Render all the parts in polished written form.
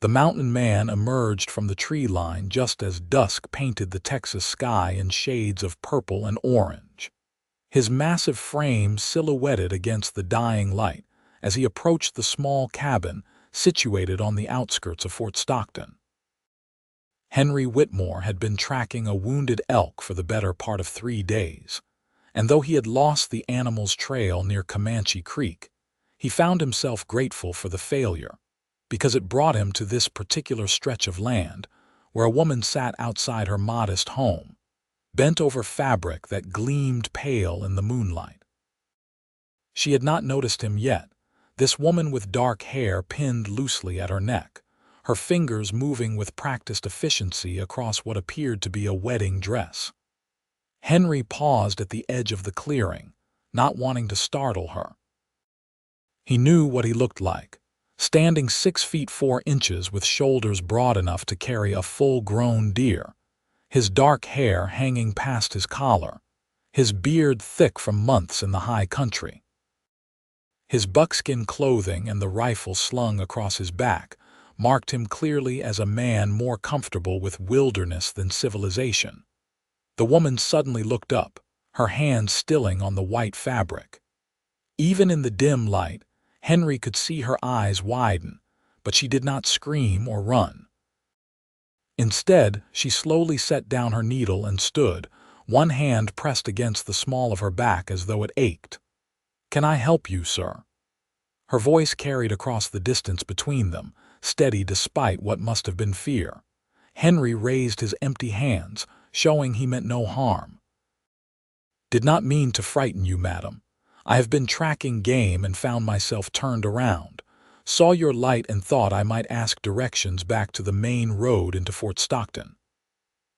The mountain man emerged from the tree line just as dusk painted the Texas sky in shades of purple and orange. His massive frame silhouetted against the dying light as he approached the small cabin situated on the outskirts of Fort Stockton. Henry Whitmore had been tracking a wounded elk for the better part of 3 days, and though he had lost the animal's trail near Comanche Creek, he found himself grateful for the failure, because it brought him to this particular stretch of land where a woman sat outside her modest home, bent over fabric that gleamed pale in the moonlight. She had not noticed him yet, this woman with dark hair pinned loosely at her neck, her fingers moving with practiced efficiency across what appeared to be a wedding dress. Henry paused at the edge of the clearing, not wanting to startle her. He knew what he looked like, standing 6 feet 4 inches with shoulders broad enough to carry a full-grown deer, his dark hair hanging past his collar, his beard thick from months in the high country. His buckskin clothing and the rifle slung across his back marked him clearly as a man more comfortable with wilderness than civilization. The woman suddenly looked up, her hand stilling on the white fabric. Even in the dim light, Henry could see her eyes widen, but she did not scream or run. Instead, she slowly set down her needle and stood, one hand pressed against the small of her back as though it ached. "Can I help you, sir?" Her voice carried across the distance between them, steady despite what must have been fear. Henry raised his empty hands, showing he meant no harm. "Did not mean to frighten you, madam. I have been tracking game and found myself turned around. Saw your light and thought I might ask directions back to the main road into Fort Stockton."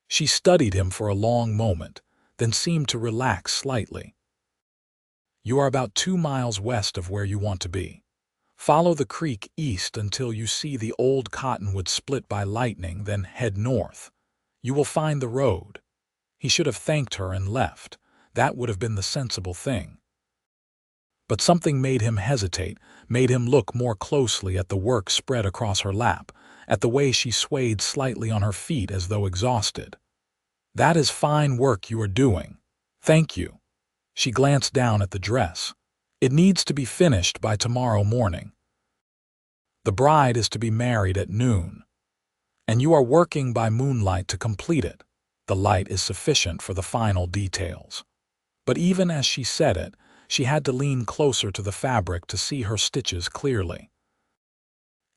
She studied him for a long moment, then seemed to relax slightly. "You are about 2 miles west of where you want to be. Follow the creek east until you see the old cottonwood split by lightning, then head north. You will find the road." He should have thanked her and left. That would have been the sensible thing. But something made him hesitate, made him look more closely at the work spread across her lap, at the way she swayed slightly on her feet as though exhausted. "That is fine work you are doing. Thank you." She glanced down at the dress. "It needs to be finished by tomorrow morning. The bride is to be married at noon, and you are working by moonlight to complete it. The light is sufficient for the final details." But even as she said it, she had to lean closer to the fabric to see her stitches clearly.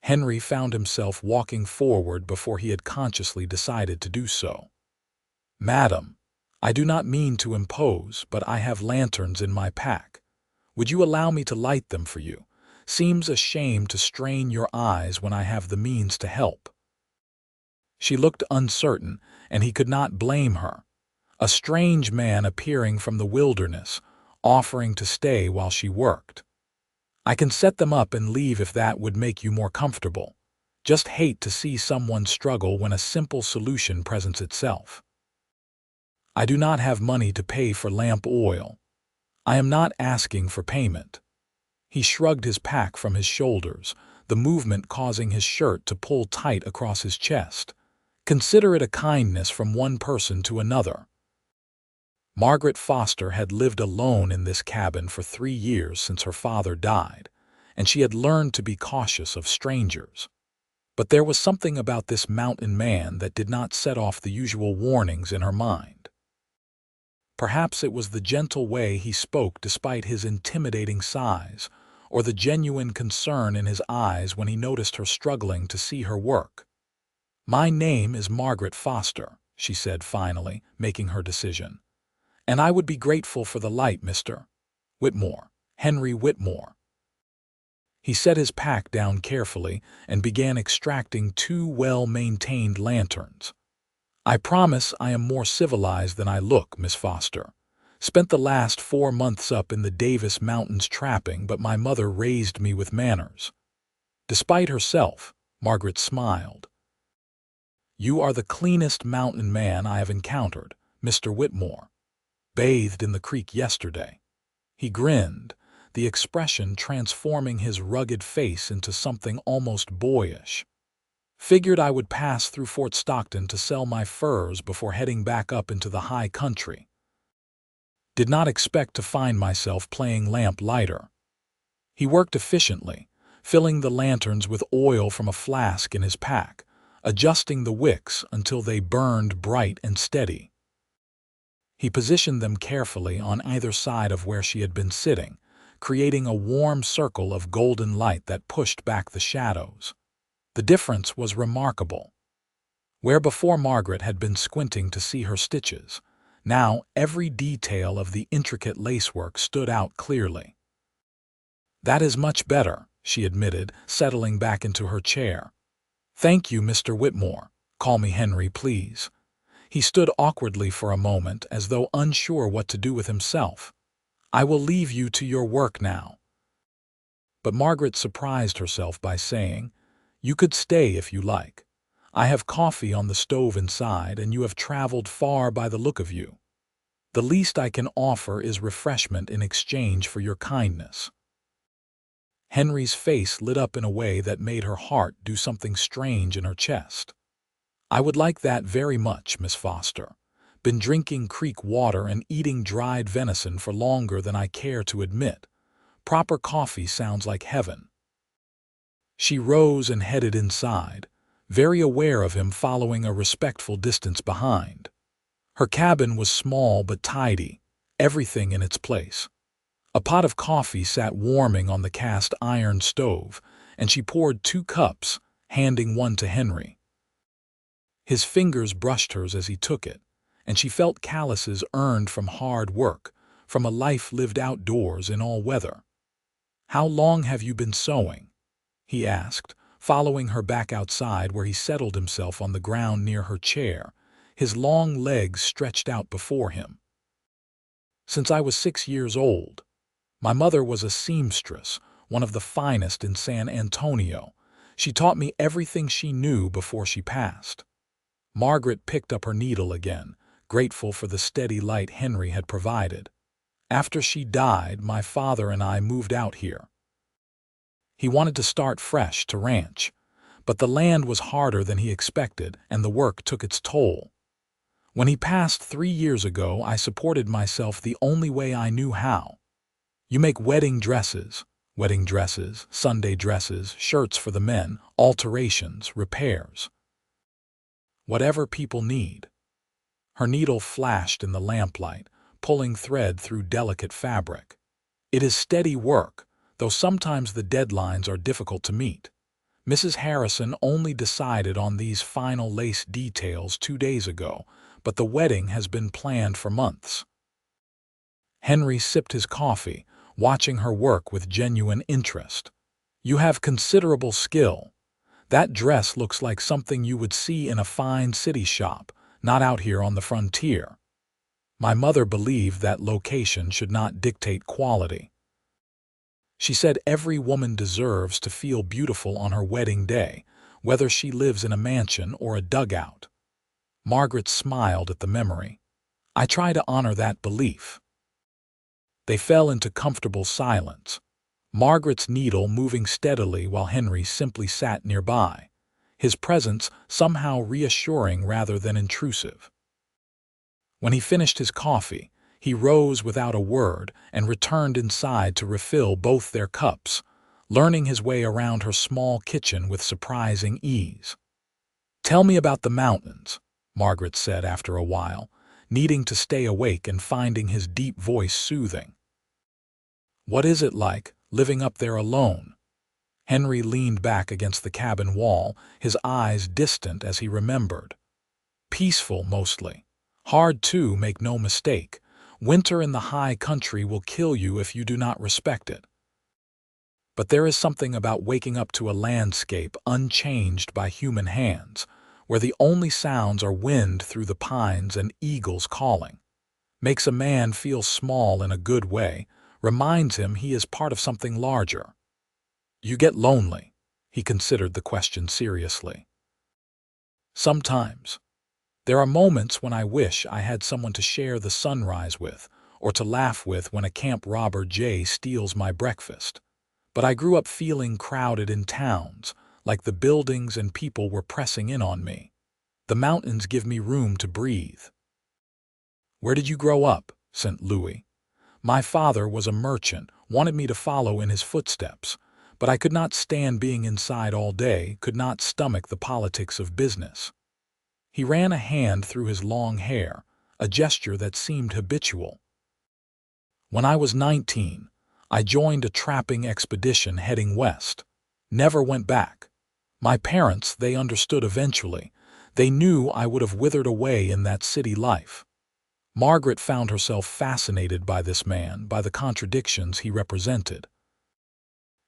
Henry found himself walking forward before he had consciously decided to do so. "Madam, I do not mean to impose, but I have lanterns in my pack. Would you allow me to light them for you? Seems a shame to strain your eyes when I have the means to help." She looked uncertain, and he could not blame her. A strange man appearing from the wilderness, offering to stay while she worked. "I can set them up and leave if that would make you more comfortable. Just hate to see someone struggle when a simple solution presents itself." "I do not have money to pay for lamp oil. I am not asking for payment." He shrugged his pack from his shoulders, the movement causing his shirt to pull tight across his chest. "Consider it a kindness from one person to another." Margaret Foster had lived alone in this cabin for 3 years since her father died, and she had learned to be cautious of strangers. But there was something about this mountain man that did not set off the usual warnings in her mind. Perhaps it was the gentle way he spoke despite his intimidating size, or the genuine concern in his eyes when he noticed her struggling to see her work. "My name is Margaret Foster," she said finally, making her decision. "And I would be grateful for the light, Mr. Whitmore, Henry Whitmore." He set his pack down carefully and began extracting 2 well-maintained lanterns. "I promise I am more civilized than I look, Miss Foster. Spent the last 4 months up in the Davis Mountains trapping, but my mother raised me with manners." Despite herself, Margaret smiled. "You are the cleanest mountain man I have encountered, Mr. Whitmore. Bathed in the creek yesterday." He grinned, the expression transforming his rugged face into something almost boyish. Figured I would pass through Fort Stockton to sell my furs before heading back up into the high country. Did not expect to find myself playing lamp lighter. He worked efficiently, filling the lanterns with oil from a flask in his pack, adjusting the wicks until they burned bright and steady. He positioned them carefully on either side of where she had been sitting, creating a warm circle of golden light that pushed back the shadows. The difference was remarkable. Where before Margaret had been squinting to see her stitches, now every detail of the intricate lacework stood out clearly. "That is much better," she admitted, settling back into her chair. "Thank you, Mr. Whitmore. Call me Henry, please." He stood awkwardly for a moment, as though unsure what to do with himself. "I will leave you to your work now." But Margaret surprised herself by saying, "You could stay if you like. I have coffee on the stove inside, and you have traveled far by the look of you. The least I can offer is refreshment in exchange for your kindness." Henry's face lit up in a way that made her heart do something strange in her chest. "I would like that very much, Miss Foster. Been drinking creek water and eating dried venison for longer than I care to admit. Proper coffee sounds like heaven." She rose and headed inside, very aware of him following a respectful distance behind. Her cabin was small but tidy, everything in its place. A pot of coffee sat warming on the cast iron stove, and she poured 2 cups, handing one to Henry. His fingers brushed hers as he took it, and she felt calluses earned from hard work, from a life lived outdoors in all weather. "How long have you been sewing?" he asked, following her back outside where he settled himself on the ground near her chair, his long legs stretched out before him. "Since I was 6 years old. My mother was a seamstress, one of the finest in San Antonio. She taught me everything she knew before she passed." Margaret picked up her needle again, grateful for the steady light Henry had provided. "After she died, my father and I moved out here. He wanted to start fresh to ranch, but the land was harder than he expected and the work took its toll. When he passed 3 years ago, I supported myself the only way I knew how. You make wedding dresses, Sunday dresses, shirts for the men, alterations, repairs. Whatever people need." Her needle flashed in the lamplight, pulling thread through delicate fabric. "It is steady work, though sometimes the deadlines are difficult to meet. Mrs. Harrison only decided on these final lace details 2 days ago, but the wedding has been planned for months." Henry sipped his coffee, watching her work with genuine interest. "You have considerable skill. That dress looks like something you would see in a fine city shop, not out here on the frontier. My mother believed that location should not dictate quality. She said every woman deserves to feel beautiful on her wedding day, whether she lives in a mansion or a dugout." Margaret smiled at the memory. "I try to honor that belief." They fell into comfortable silence, Margaret's needle moving steadily while Henry simply sat nearby, his presence somehow reassuring rather than intrusive. When he finished his coffee, he rose without a word and returned inside to refill both their cups, learning his way around her small kitchen with surprising ease. "Tell me about the mountains," Margaret said after a while, needing to stay awake and finding his deep voice soothing. "What is it like, living up there alone?" Henry leaned back against the cabin wall, his eyes distant as he remembered. "Peaceful, mostly. Hard too, make no mistake. Winter in the high country will kill you if you do not respect it. But there is something about waking up to a landscape unchanged by human hands, where the only sounds are wind through the pines and eagles calling. Makes a man feel small in a good way, reminds him he is part of something larger." "You get lonely?" He considered the question seriously. "Sometimes. There are moments when I wish I had someone to share the sunrise with, or to laugh with when a camp robber Jay steals my breakfast. But I grew up feeling crowded in towns, like the buildings and people were pressing in on me. The mountains give me room to breathe. Where did you grow up? Said Louis. My father was a merchant, wanted me to follow in his footsteps, but I could not stand being inside all day, could not stomach the politics of business. He ran a hand through his long hair, a gesture that seemed habitual. When I was 19, I joined a trapping expedition heading west. Never went back. My parents, they understood eventually. They knew I would have withered away in that city life. Margaret found herself fascinated by this man, by the contradictions he represented.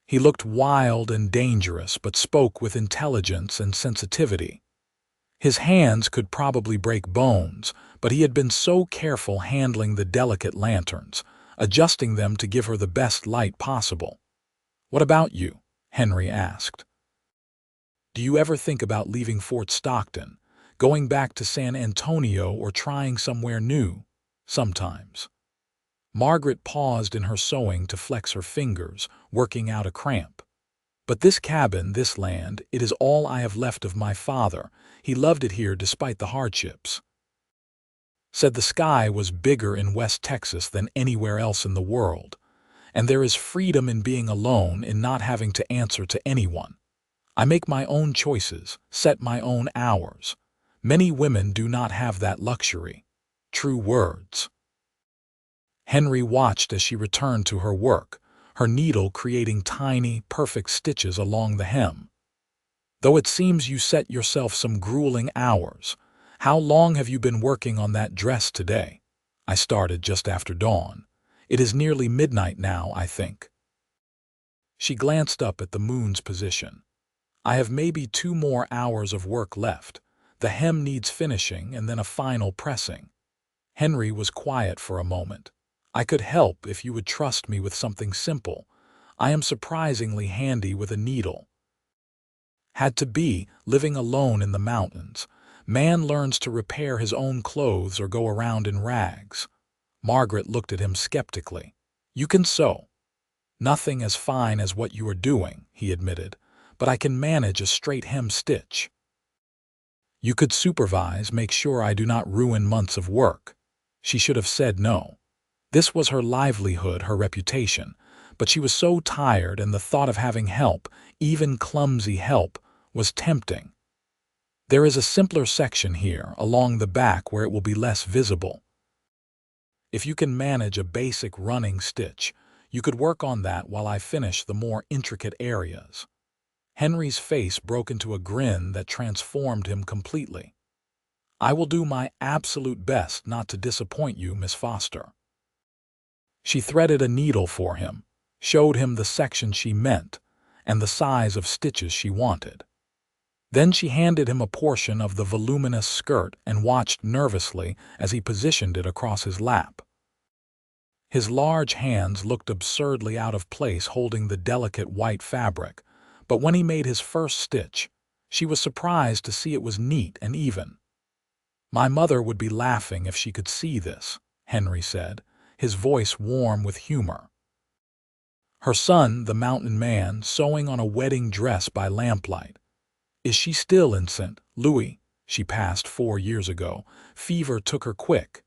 He looked wild and dangerous, but spoke with intelligence and sensitivity. His hands could probably break bones, but he had been so careful handling the delicate lanterns, adjusting them to give her the best light possible. "What about you?" Henry asked. "Do you ever think about leaving Fort Stockton, going back to San Antonio, or trying somewhere new?" "Sometimes." Margaret paused in her sewing to flex her fingers, working out a cramp. "But this cabin, this land, it is all I have left of my father. He loved it here despite the hardships." Said the sky was bigger in West Texas than anywhere else in the world, and there is freedom in being alone, in not having to answer to anyone. I make my own choices, set my own hours. Many women do not have that luxury. True words. Henry watched as she returned to her work, her needle creating tiny, perfect stitches along the hem. "Though it seems you set yourself some grueling hours. How long have you been working on that dress today?" "I started just after dawn. It is nearly midnight now, I think." She glanced up at the moon's position. "I have maybe 2 more hours of work left. The hem needs finishing and then a final pressing." Henry was quiet for a moment. "I could help if you would trust me with something simple. I am surprisingly handy with a needle." Had to be, living alone in the mountains. Man learns to repair his own clothes or go around in rags. Margaret looked at him skeptically. "You can sew." "Nothing as fine as what you are doing," he admitted, "but I can manage a straight hem stitch." "You could supervise, make sure I do not ruin months of work." She should have said no. This was her livelihood, her reputation, but she was so tired, and the thought of having help, even clumsy help, was tempting. "There is a simpler section here, along the back, where it will be less visible. If you can manage a basic running stitch, you could work on that while I finish the more intricate areas." Henry's face broke into a grin that transformed him completely. "I will do my absolute best not to disappoint you, Miss Foster." She threaded a needle for him, showed him the section she meant, and the size of stitches she wanted. Then she handed him a portion of the voluminous skirt and watched nervously as he positioned it across his lap. His large hands looked absurdly out of place holding the delicate white fabric, but when he made his first stitch, she was surprised to see it was neat and even. "My mother would be laughing if she could see this," Henry said, his voice warm with humor. Her son, the mountain man, sewing on a wedding dress by lamplight. "Is she still in St. Louis?" She passed 4 years ago. Fever took her quick.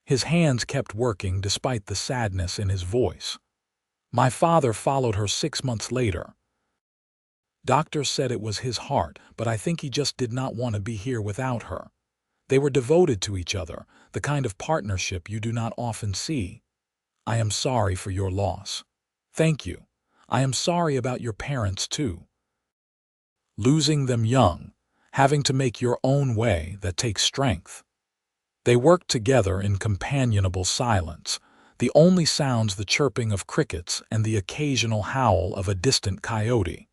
His hands kept working despite the sadness in his voice. "My father followed her 6 months later. Doctor said it was his heart, but I think he just did not want to be here without her. They were devoted to each other, the kind of partnership you do not often see. I am sorry for your loss." "Thank you. I am sorry about your parents too. Losing them young, having to make your own way, that takes strength." They worked together in companionable silence, the only sounds the chirping of crickets and the occasional howl of a distant coyote.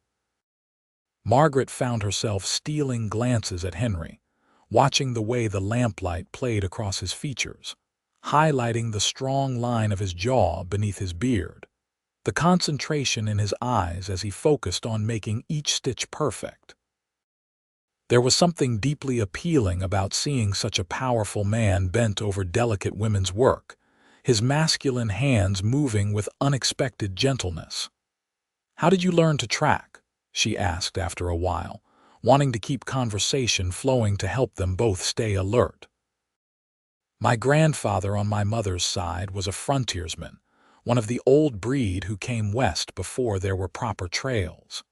Margaret found herself stealing glances at Henry, watching the way the lamplight played across his features, highlighting the strong line of his jaw beneath his beard, the concentration in his eyes as he focused on making each stitch perfect. There was something deeply appealing about seeing such a powerful man bent over delicate women's work, his masculine hands moving with unexpected gentleness. "How did you learn to track?" she asked after a while, wanting to keep conversation flowing to help them both stay alert. My grandfather on my mother's side was a frontiersman, one of the old breed who came west before there were proper trails.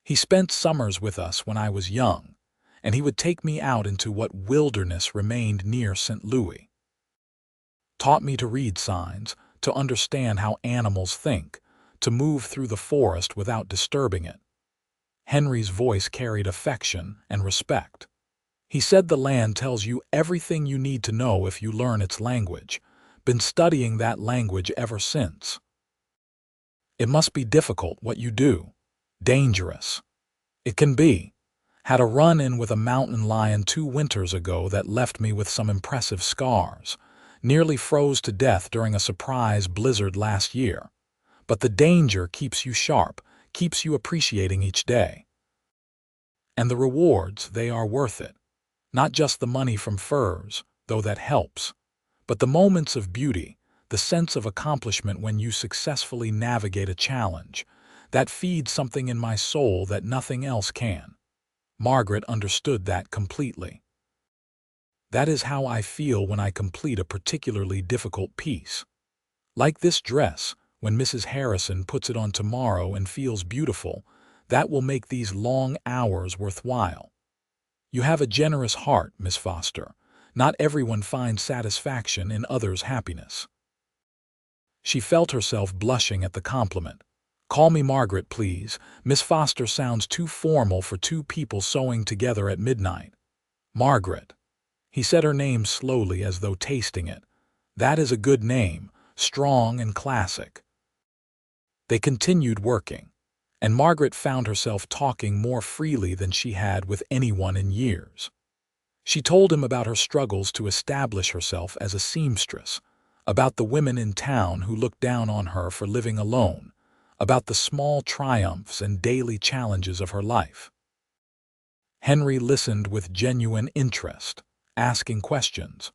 He spent summers with us when I was young, and he would take me out into what wilderness remained near St. Louis. Taught me to read signs, to understand how animals think, to move through the forest without disturbing it. Henry's voice carried affection and respect. He said the land tells you everything you need to know if you learn its language. Been studying that language ever since. It must be difficult what you do. Dangerous. It can be. Had a run-in with a mountain lion 2 winters ago that left me with some impressive scars. Nearly froze to death during a surprise blizzard last year. But the danger keeps you sharp, keeps you appreciating each day. And the rewards, they are worth it. Not just the money from furs, though that helps, but the moments of beauty, the sense of accomplishment when you successfully navigate a challenge, that feeds something in my soul that nothing else can. Margaret understood that completely. That is how I feel when I complete a particularly difficult piece. Like this dress, when Mrs. Harrison puts it on tomorrow and feels beautiful, that will make these long hours worthwhile. You have a generous heart, Miss Foster. Not everyone finds satisfaction in others' happiness. She felt herself blushing at the compliment. Call me Margaret, please. Miss Foster sounds too formal for 2 people sewing together at midnight. Margaret. He said her name slowly as though tasting it. That is a good name, strong and classic. They continued working, and Margaret found herself talking more freely than she had with anyone in years. She told him about her struggles to establish herself as a seamstress, about the women in town who looked down on her for living alone, about the small triumphs and daily challenges of her life. Henry listened with genuine interest, asking questions,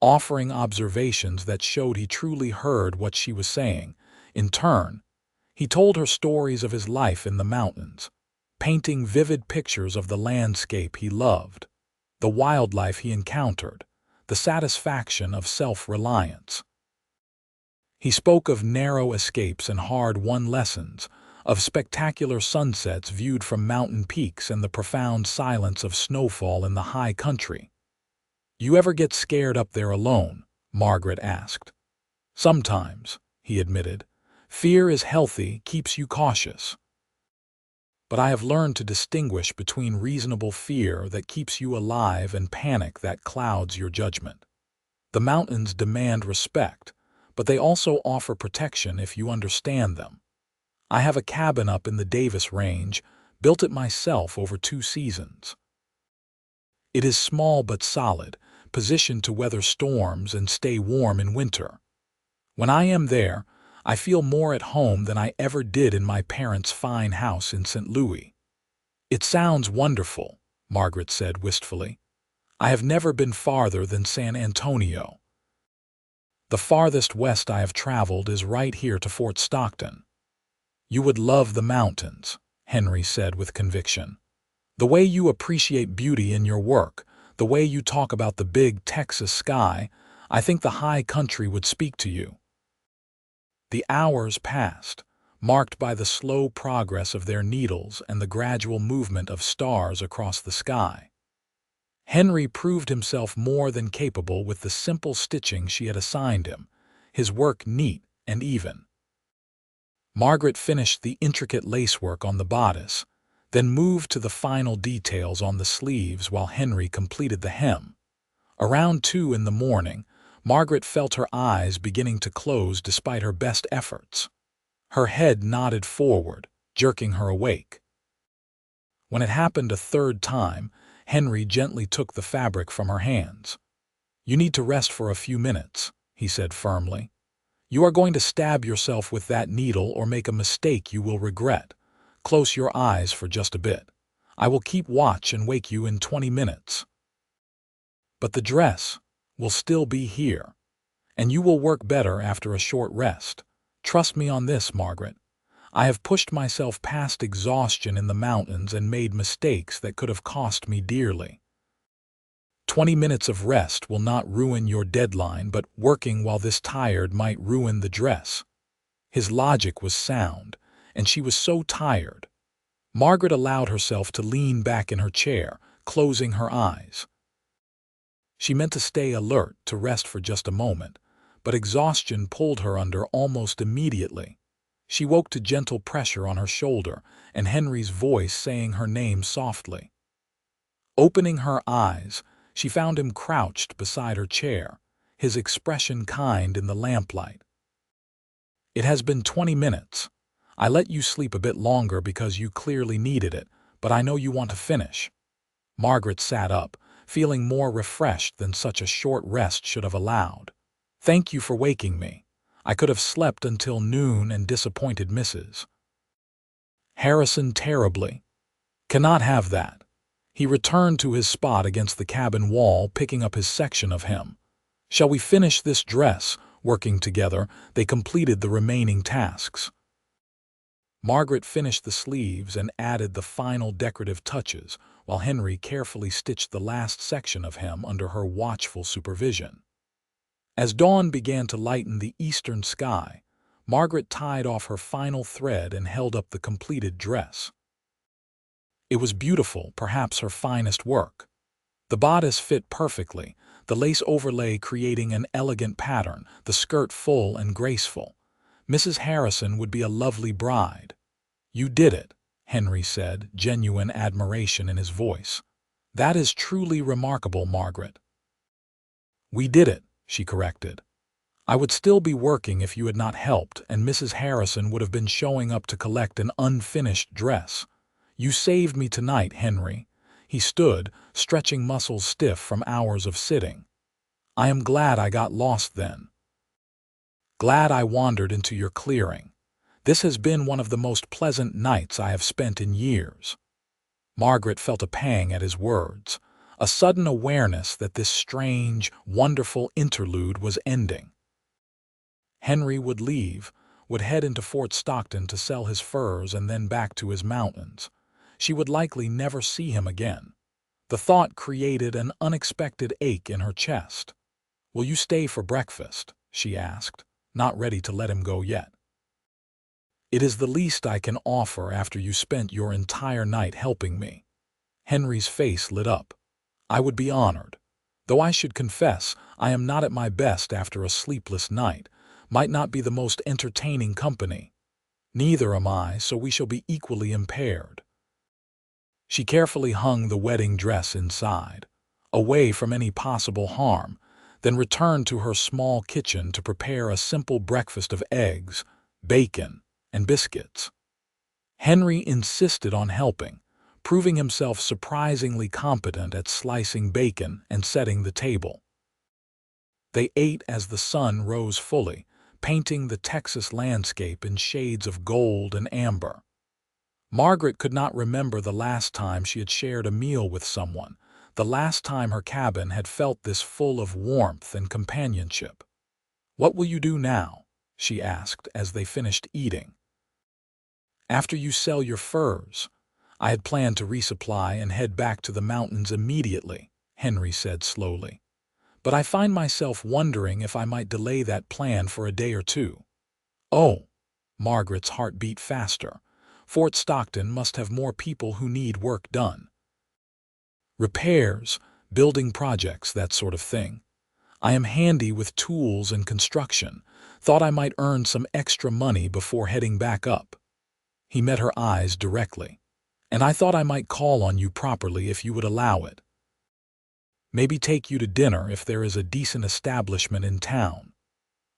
offering observations that showed he truly heard what she was saying. In turn, he told her stories of his life in the mountains, painting vivid pictures of the landscape he loved, the wildlife he encountered, the satisfaction of self-reliance. He spoke of narrow escapes and hard-won lessons, of spectacular sunsets viewed from mountain peaks and the profound silence of snowfall in the high country. You ever get scared up there alone? Margaret asked. Sometimes, he admitted. Fear is healthy, keeps you cautious. But I have learned to distinguish between reasonable fear that keeps you alive and panic that clouds your judgment. The mountains demand respect, but they also offer protection if you understand them. I have a cabin up in the Davis Range, built it myself over 2 seasons. It is small but solid, positioned to weather storms and stay warm in winter. When I am there, I feel more at home than I ever did in my parents' fine house in St. Louis. It sounds wonderful, Margaret said wistfully. I have never been farther than San Antonio. The farthest west I have traveled is right here to Fort Stockton. You would love the mountains, Henry said with conviction. The way you appreciate beauty in your work, the way you talk about the big Texas sky, I think the high country would speak to you. The hours passed, marked by the slow progress of their needles and the gradual movement of stars across the sky. Henry proved himself more than capable with the simple stitching she had assigned him, his work neat and even. Margaret finished the intricate lacework on the bodice, then moved to the final details on the sleeves while Henry completed the hem. Around 2 in the morning, Margaret felt her eyes beginning to close despite her best efforts. Her head nodded forward, jerking her awake. When it happened a 3rd time, Henry gently took the fabric from her hands. You need to rest for a few minutes, he said firmly. You are going to stab yourself with that needle or make a mistake you will regret. Close your eyes for just a bit. I will keep watch and wake you in 20 minutes. But the dress will still be here, and you will work better after a short rest. Trust me on this, Margaret. I have pushed myself past exhaustion in the mountains and made mistakes that could have cost me dearly. 20 minutes of rest will not ruin your deadline, but working while this tired might ruin the dress. His logic was sound, and she was so tired. Margaret allowed herself to lean back in her chair, closing her eyes. She meant to stay alert, to rest for just a moment, but exhaustion pulled her under almost immediately. She woke to gentle pressure on her shoulder and Henry's voice saying her name softly. Opening her eyes, she found him crouched beside her chair, his expression kind in the lamplight. "It has been 20 minutes. I let you sleep a bit longer because you clearly needed it, but I know you want to finish." Margaret sat up, feeling more refreshed than such a short rest should have allowed. "Thank you for waking me. I could have slept until noon and disappointed Mrs. Harrison terribly. Cannot have that." He returned to his spot against the cabin wall, picking up his section of hem. "Shall we finish this dress?" Working together, they completed the remaining tasks. Margaret finished the sleeves and added the final decorative touches, while Henry carefully stitched the last section of hem under her watchful supervision. As dawn began to lighten the eastern sky, Margaret tied off her final thread and held up the completed dress. It was beautiful, perhaps her finest work. The bodice fit perfectly, the lace overlay creating an elegant pattern, the skirt full and graceful. Mrs. Harrison would be a lovely bride. "You did it," Henry said, genuine admiration in his voice. "That is truly remarkable, Margaret." "We did it," she corrected. "I would still be working if you had not helped, and Mrs. Harrison would have been showing up to collect an unfinished dress. You saved me tonight, Henry." He stood, stretching muscles stiff from hours of sitting. "I am glad I got lost then. Glad I wandered into your clearing. This has been one of the most pleasant nights I have spent in years." Margaret felt a pang at his words, a sudden awareness that this strange, wonderful interlude was ending. Henry would leave, would head into Fort Stockton to sell his furs and then back to his mountains. She would likely never see him again. The thought created an unexpected ache in her chest. "Will you stay for breakfast?" she asked, not ready to let him go yet. "It is the least I can offer after you spent your entire night helping me." Henry's face lit up. "I would be honored. Though I should confess, I am not at my best after a sleepless night. Might not be the most entertaining company. Neither am I, so we shall be equally impaired." She carefully hung the wedding dress inside, away from any possible harm, then returned to her small kitchen to prepare a simple breakfast of eggs, bacon, and biscuits. Henry insisted on helping, proving himself surprisingly competent at slicing bacon and setting the table. They ate as the sun rose fully, painting the Texas landscape in shades of gold and amber. Margaret could not remember the last time she had shared a meal with someone, the last time her cabin had felt this full of warmth and companionship. "What will you do now?" she asked as they finished eating. "After you sell your furs." "I had planned to resupply and head back to the mountains immediately," Henry said slowly. "But I find myself wondering if I might delay that plan for a day or two." "Oh!" Margaret's heart beat faster. Fort Stockton must have more people who need work done. "Repairs, building projects, that sort of thing. I am handy with tools and construction. Thought I might earn some extra money before heading back up." He met her eyes directly. "And I thought I might call on you properly if you would allow it. Maybe take you to dinner if there is a decent establishment in town."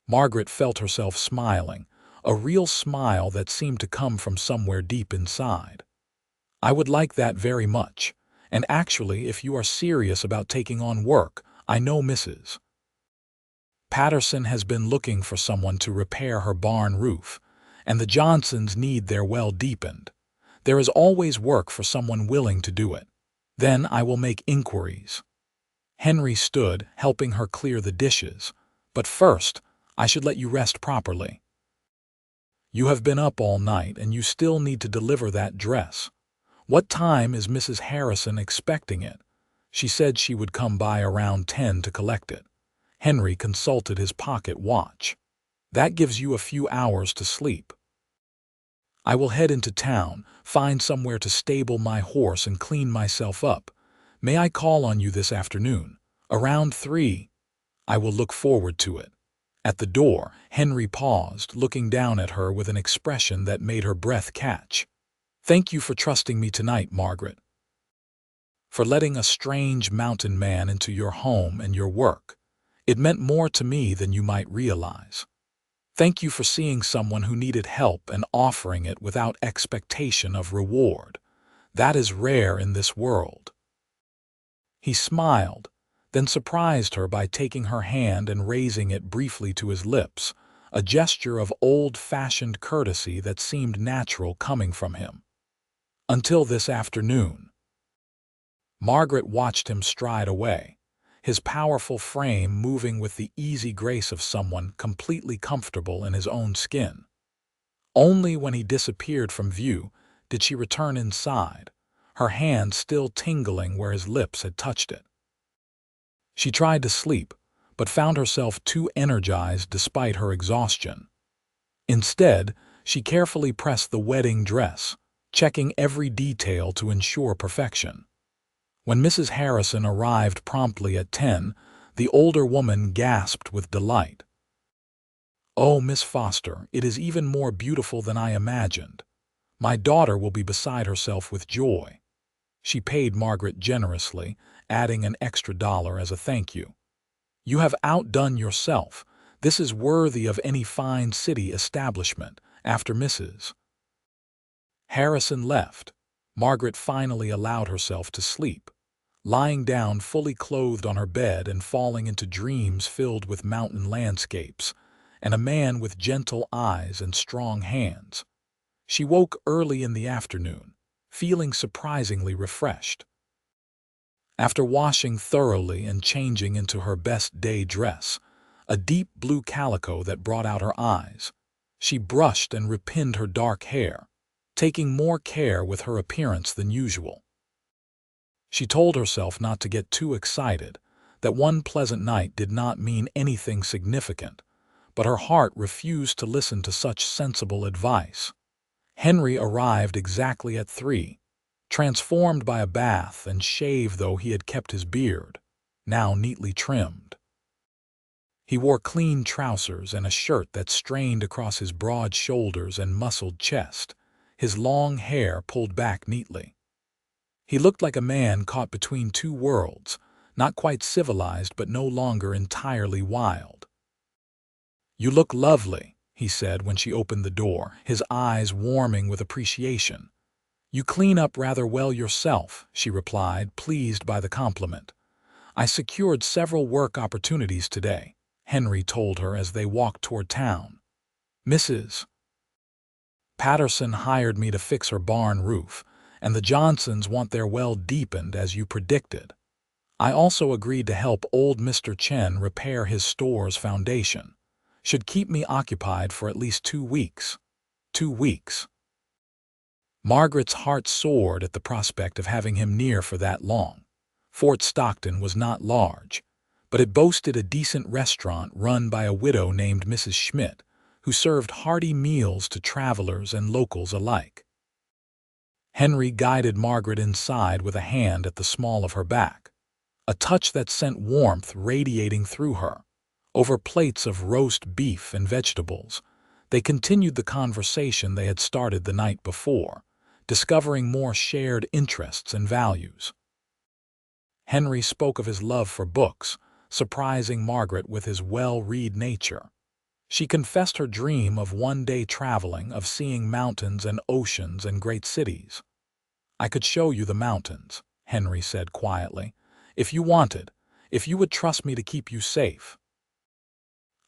Margaret felt herself smiling, a real smile that seemed to come from somewhere deep inside. "I would like that very much. And actually, if you are serious about taking on work, I know Mrs. Patterson has been looking for someone to repair her barn roof, and the Johnsons need their well deepened. There is always work for someone willing to do it. Then I will make inquiries." Henry stood, helping her clear the dishes. "But first, I should let you rest properly." You have been up all night and you still need to deliver that dress. What time is Mrs. Harrison expecting it? She said she would come by around 10 to collect it. Henry consulted his pocket watch. That gives you a few hours to sleep. I will head into town, find somewhere to stable my horse and clean myself up. May I call on you this afternoon? Around 3. I will look forward to it. At the door, Henry paused, looking down at her with an expression that made her breath catch. Thank you for trusting me tonight, Margaret. For letting a strange mountain man into your home and your work. It meant more to me than you might realize. Thank you for seeing someone who needed help and offering it without expectation of reward. That is rare in this world. He smiled, then surprised her by taking her hand and raising it briefly to his lips, a gesture of old-fashioned courtesy that seemed natural coming from him. Until this afternoon. Margaret watched him stride away, his powerful frame moving with the easy grace of someone completely comfortable in his own skin. Only when he disappeared from view did she return inside, her hand still tingling where his lips had touched it. She tried to sleep, but found herself too energized despite her exhaustion. Instead, she carefully pressed the wedding dress, checking every detail to ensure perfection. When Mrs. Harrison arrived promptly at 10, the older woman gasped with delight. "Oh, Miss Foster, it is even more beautiful than I imagined. My daughter will be beside herself with joy." She paid Margaret generously, adding an extra $1 as a thank you. "You have outdone yourself. This is worthy of any fine city establishment." After Mrs. Harrison left, Margaret finally allowed herself to sleep, lying down fully clothed on her bed and falling into dreams filled with mountain landscapes and a man with gentle eyes and strong hands. She woke early in the afternoon, feeling surprisingly refreshed. After washing thoroughly and changing into her best day dress, a deep blue calico that brought out her eyes, she brushed and repinned her dark hair, taking more care with her appearance than usual. She told herself not to get too excited, that one pleasant night did not mean anything significant, but her heart refused to listen to such sensible advice. Henry arrived exactly at 3, transformed by a bath and shave though he had kept his beard, now neatly trimmed. He wore clean trousers and a shirt that strained across his broad shoulders and muscled chest, his long hair pulled back neatly. He looked like a man caught between two worlds, not quite civilized but no longer entirely wild. "You look lovely," he said when she opened the door, his eyes warming with appreciation. "You clean up rather well yourself," she replied, pleased by the compliment. "I secured several work opportunities today," Henry told her as they walked toward town. "Mrs. Patterson hired me to fix her barn roof, and the Johnsons want their well deepened as you predicted. I also agreed to help old Mr. Chen repair his store's foundation. Should keep me occupied for at least 2 weeks. 2 weeks." Margaret's heart soared at the prospect of having him near for that long. Fort Stockton was not large, but it boasted a decent restaurant run by a widow named Mrs. Schmidt, who served hearty meals to travelers and locals alike. Henry guided Margaret inside with a hand at the small of her back, a touch that sent warmth radiating through her. Over plates of roast beef and vegetables, they continued the conversation they had started the night before, discovering more shared interests and values. Henry spoke of his love for books, surprising Margaret with his well-read nature. She confessed her dream of one-day traveling, of seeing mountains and oceans and great cities. "I could show you the mountains," Henry said quietly, "if you wanted, if you would trust me to keep you safe."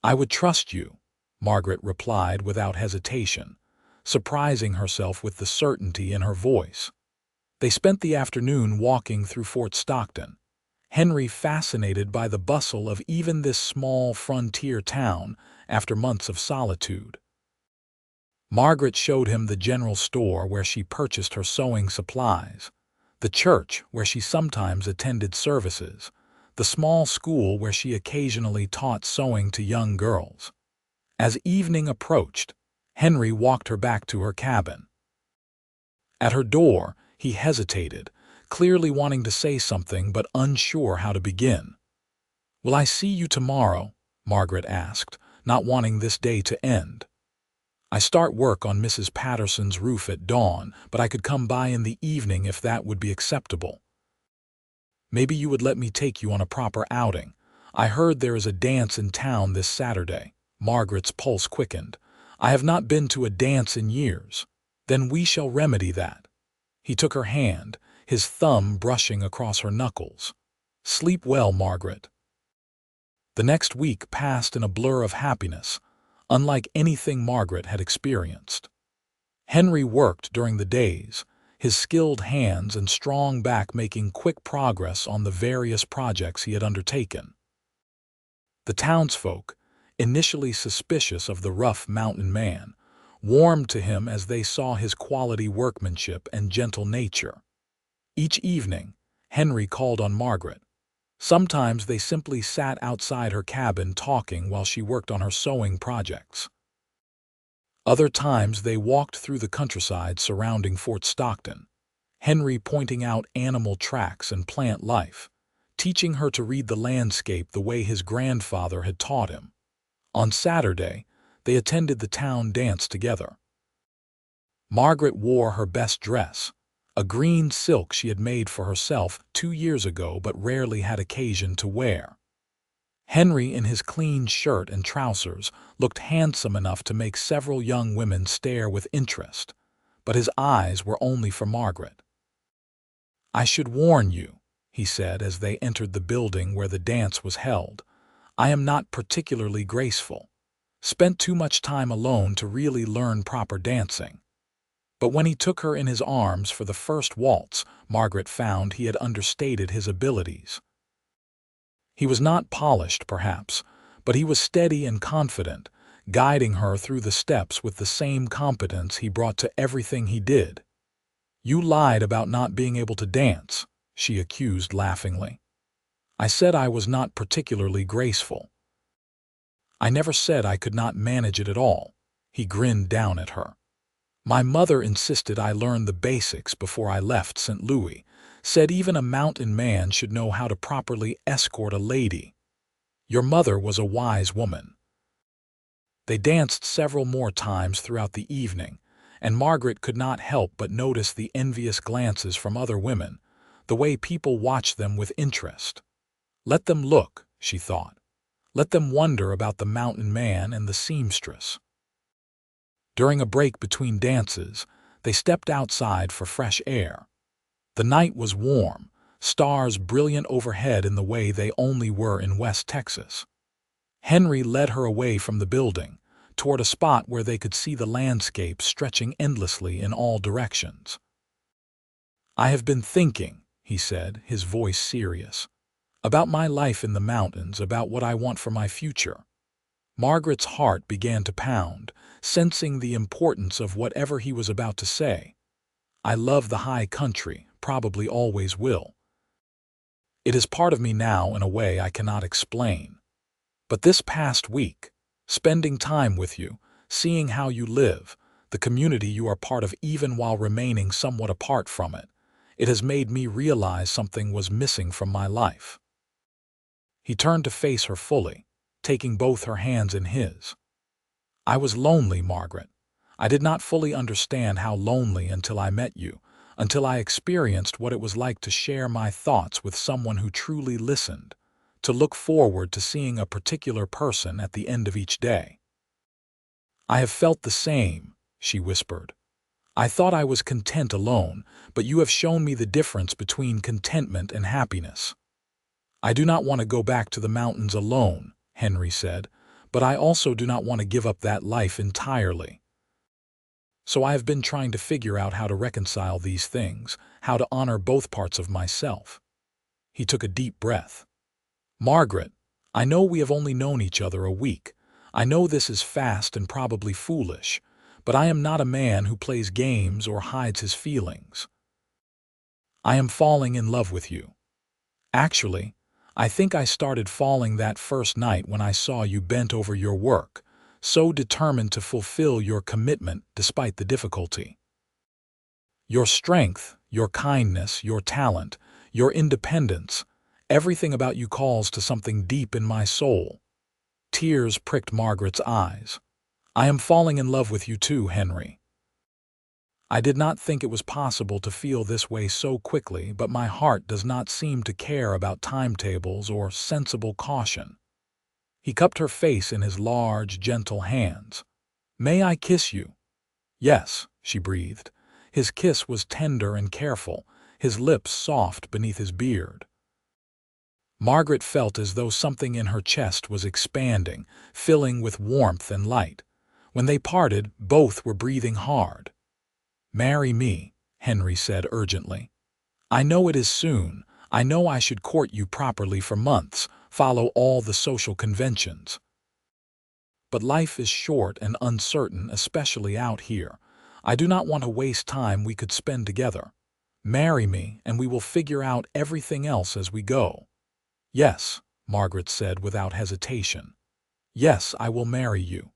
"I would trust you," Margaret replied without hesitation, surprising herself with the certainty in her voice. They spent the afternoon walking through Fort Stockton, Henry fascinated by the bustle of even this small frontier town after months of solitude. Margaret showed him the general store where she purchased her sewing supplies, the church where she sometimes attended services, the small school where she occasionally taught sewing to young girls. As evening approached, Henry walked her back to her cabin. At her door, he hesitated, clearly wanting to say something but unsure how to begin. "Will I see you tomorrow?" Margaret asked, not wanting this day to end. "I start work on Mrs. Patterson's roof at dawn, but I could come by in the evening if that would be acceptable. Maybe you would let me take you on a proper outing. I heard there is a dance in town this Saturday." Margaret's pulse quickened. "I have not been to a dance in years." "Then we shall remedy that." He took her hand, his thumb brushing across her knuckles. "Sleep well, Margaret." The next week passed in a blur of happiness, unlike anything Margaret had experienced. Henry worked during the days, his skilled hands and strong back making quick progress on the various projects he had undertaken. The townsfolk, initially suspicious of the rough mountain man, warmed to him as they saw his quality workmanship and gentle nature. Each evening, Henry called on Margaret. Sometimes they simply sat outside her cabin talking while she worked on her sewing projects. Other times they walked through the countryside surrounding Fort Stockton, Henry pointing out animal tracks and plant life, teaching her to read the landscape the way his grandfather had taught him. On Saturday, they attended the town dance together. Margaret wore her best dress, a green silk she had made for herself 2 years ago but rarely had occasion to wear. Henry, in his clean shirt and trousers, looked handsome enough to make several young women stare with interest, but his eyes were only for Margaret. "I should warn you," he said as they entered the building where the dance was held, "I am not particularly graceful. Spent too much time alone to really learn proper dancing." But when he took her in his arms for the first waltz, Margaret found he had understated his abilities. He was not polished, perhaps, but he was steady and confident, guiding her through the steps with the same competence he brought to everything he did. "You lied about not being able to dance," she accused laughingly. "I said I was not particularly graceful." "I never said I could not manage it at all," he grinned down at her. "My mother insisted I learn the basics before I left St. Louis, said even a mountain man should know how to properly escort a lady. Your mother was a wise woman." They danced several more times throughout the evening, and Margaret could not help but notice the envious glances from other women, the way people watched them with interest. Let them look, she thought. Let them wonder about the mountain man and the seamstress. During a break between dances, they stepped outside for fresh air. The night was warm, stars brilliant overhead in the way they only were in West Texas. Henry led her away from the building, toward a spot where they could see the landscape stretching endlessly in all directions. "I have been thinking," he said, his voice serious, "about my life in the mountains, about what I want for my future." Margaret's heart began to pound, sensing the importance of whatever he was about to say. "I love the high country, probably always will. It is part of me now in a way I cannot explain. But this past week, spending time with you, seeing how you live, the community you are part of even while remaining somewhat apart from it, it has made me realize something was missing from my life." He turned to face her fully, taking both her hands in his. "I was lonely, Margaret. I did not fully understand how lonely until I met you, until I experienced what it was like to share my thoughts with someone who truly listened, to look forward to seeing a particular person at the end of each day." "I have felt the same," she whispered. "I thought I was content alone, but you have shown me the difference between contentment and happiness." "I do not want to go back to the mountains alone," Henry said, "but I also do not want to give up that life entirely. So I have been trying to figure out how to reconcile these things, how to honor both parts of myself." He took a deep breath. "Margaret, I know we have only known each other a week. I know this is fast and probably foolish, but I am not a man who plays games or hides his feelings. I am falling in love with you. Actually, I think I started falling that first night when I saw you bent over your work, so determined to fulfill your commitment despite the difficulty. Your strength, your kindness, your talent, your independence, everything about you calls to something deep in my soul. Tears pricked Margaret's eyes. I am falling in love with you too, Henry. I did not think it was possible to feel this way so quickly, but my heart does not seem to care about timetables or sensible caution. He cupped her face in his large, gentle hands. May I kiss you? Yes, she breathed. His kiss was tender and careful, his lips soft beneath his beard. Margaret felt as though something in her chest was expanding, filling with warmth and light. When they parted, both were breathing hard. Marry me, Henry said urgently. I know it is soon. I know I should court you properly for months, follow all the social conventions. But life is short and uncertain, especially out here. I do not want to waste time we could spend together. Marry me, and we will figure out everything else as we go. Yes, Margaret said without hesitation. Yes, I will marry you.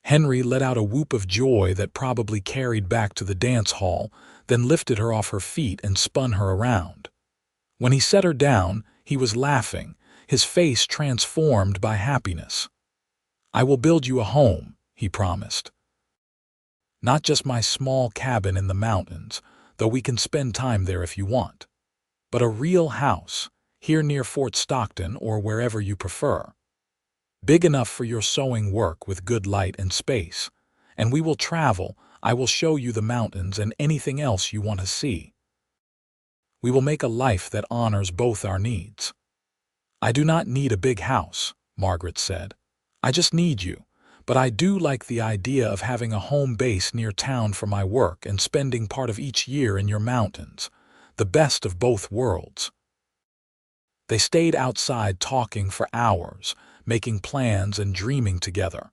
Henry let out a whoop of joy that probably carried back to the dance hall, then lifted her off her feet and spun her around. When he set her down, he was laughing, his face transformed by happiness. I will build you a home, he promised. Not just my small cabin in the mountains, though we can spend time there if you want, but a real house, here near Fort Stockton or wherever you prefer. Big enough for your sewing work with good light and space, and we will travel. I will show you the mountains and anything else you want to see. We will make a life that honors both our needs. I do not need a big house, Margaret said. I just need you, but I do like the idea of having a home base near town for my work and spending part of each year in your mountains, the best of both worlds. They stayed outside talking for hours, making plans and dreaming together.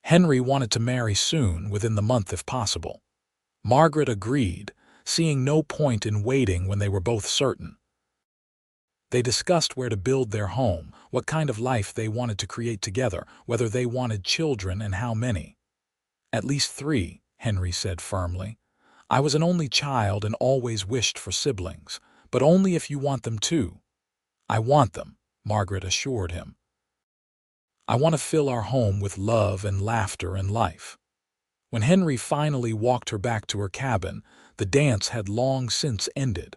Henry wanted to marry soon, within the month if possible. Margaret agreed, seeing no point in waiting when they were both certain. They discussed where to build their home, what kind of life they wanted to create together, whether they wanted children and how many. At least 3, Henry said firmly. I was an only child and always wished for siblings, but only if you want them too. I want them, Margaret assured him. I want to fill our home with love and laughter and life. When Henry finally walked her back to her cabin, the dance had long since ended.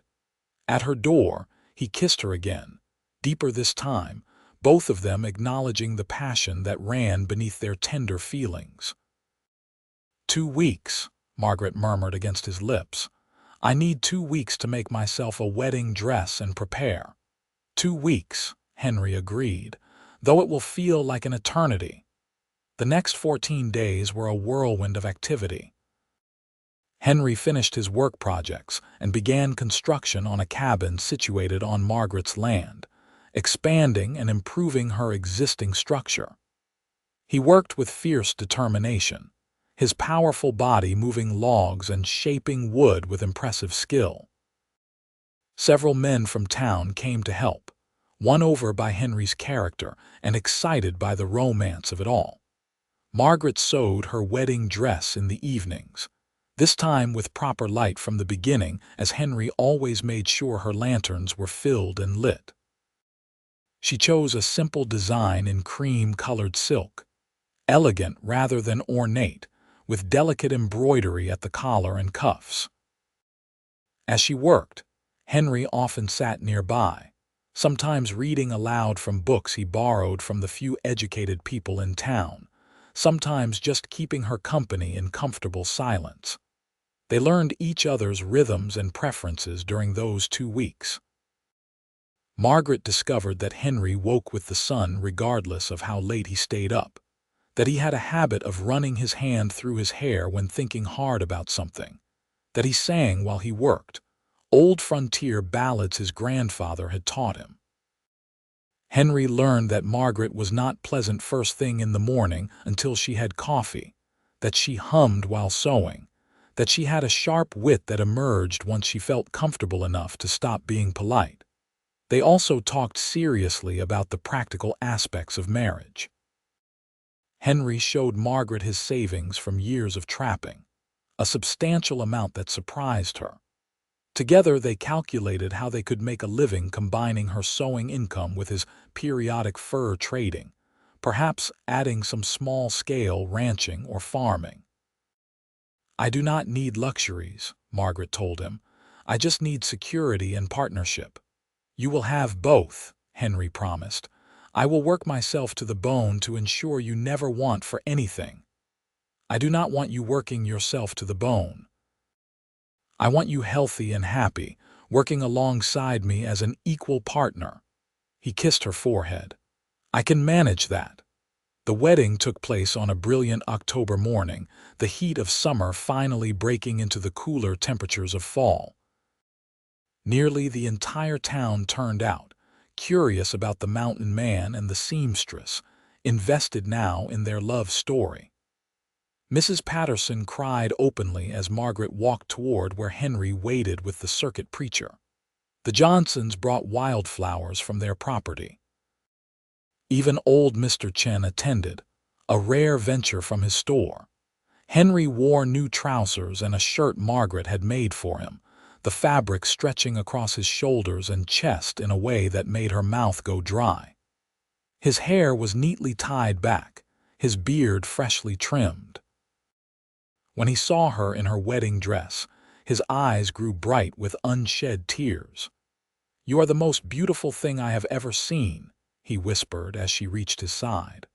At her door, he kissed her again, deeper this time, both of them acknowledging the passion that ran beneath their tender feelings. 2 weeks, Margaret murmured against his lips. I need 2 weeks to make myself a wedding dress and prepare. 2 weeks, Henry agreed, though it will feel like an eternity. The next 14 days were a whirlwind of activity. Henry finished his work projects and began construction on a cabin situated on Margaret's land, expanding and improving her existing structure. He worked with fierce determination, his powerful body moving logs and shaping wood with impressive skill. Several men from town came to help, won over by Henry's character and excited by the romance of it all. Margaret sewed her wedding dress in the evenings, this time with proper light from the beginning, as Henry always made sure her lanterns were filled and lit. She chose a simple design in cream-colored silk, elegant rather than ornate, with delicate embroidery at the collar and cuffs. As she worked, Henry often sat nearby, sometimes reading aloud from books he borrowed from the few educated people in town, sometimes just keeping her company in comfortable silence. They learned each other's rhythms and preferences during those 2 weeks. Margaret discovered that Henry woke with the sun regardless of how late he stayed up, that he had a habit of running his hand through his hair when thinking hard about something, that he sang while he worked, old frontier ballads his grandfather had taught him. Henry learned that Margaret was not pleasant first thing in the morning until she had coffee, that she hummed while sewing, that she had a sharp wit that emerged once she felt comfortable enough to stop being polite. They also talked seriously about the practical aspects of marriage. Henry showed Margaret his savings from years of trapping, a substantial amount that surprised her. Together they calculated how they could make a living combining her sewing income with his periodic fur trading, perhaps adding some small-scale ranching or farming. "I do not need luxuries," Margaret told him. "I just need security and partnership." "You will have both," Henry promised. "I will work myself to the bone to ensure you never want for anything." "I do not want you working yourself to the bone. I want you healthy and happy, working alongside me as an equal partner." He kissed her forehead. "I can manage that." The wedding took place on a brilliant October morning, the heat of summer finally breaking into the cooler temperatures of fall. Nearly the entire town turned out, curious about the mountain man and the seamstress, invested now in their love story. Mrs. Patterson cried openly as Margaret walked toward where Henry waited with the circuit preacher. The Johnsons brought wildflowers from their property. Even old Mr. Chen attended, a rare venture from his store. Henry wore new trousers and a shirt Margaret had made for him, the fabric stretching across his shoulders and chest in a way that made her mouth go dry. His hair was neatly tied back, his beard freshly trimmed. When he saw her in her wedding dress, his eyes grew bright with unshed tears. "You are the most beautiful thing I have ever seen," he whispered as she reached his side.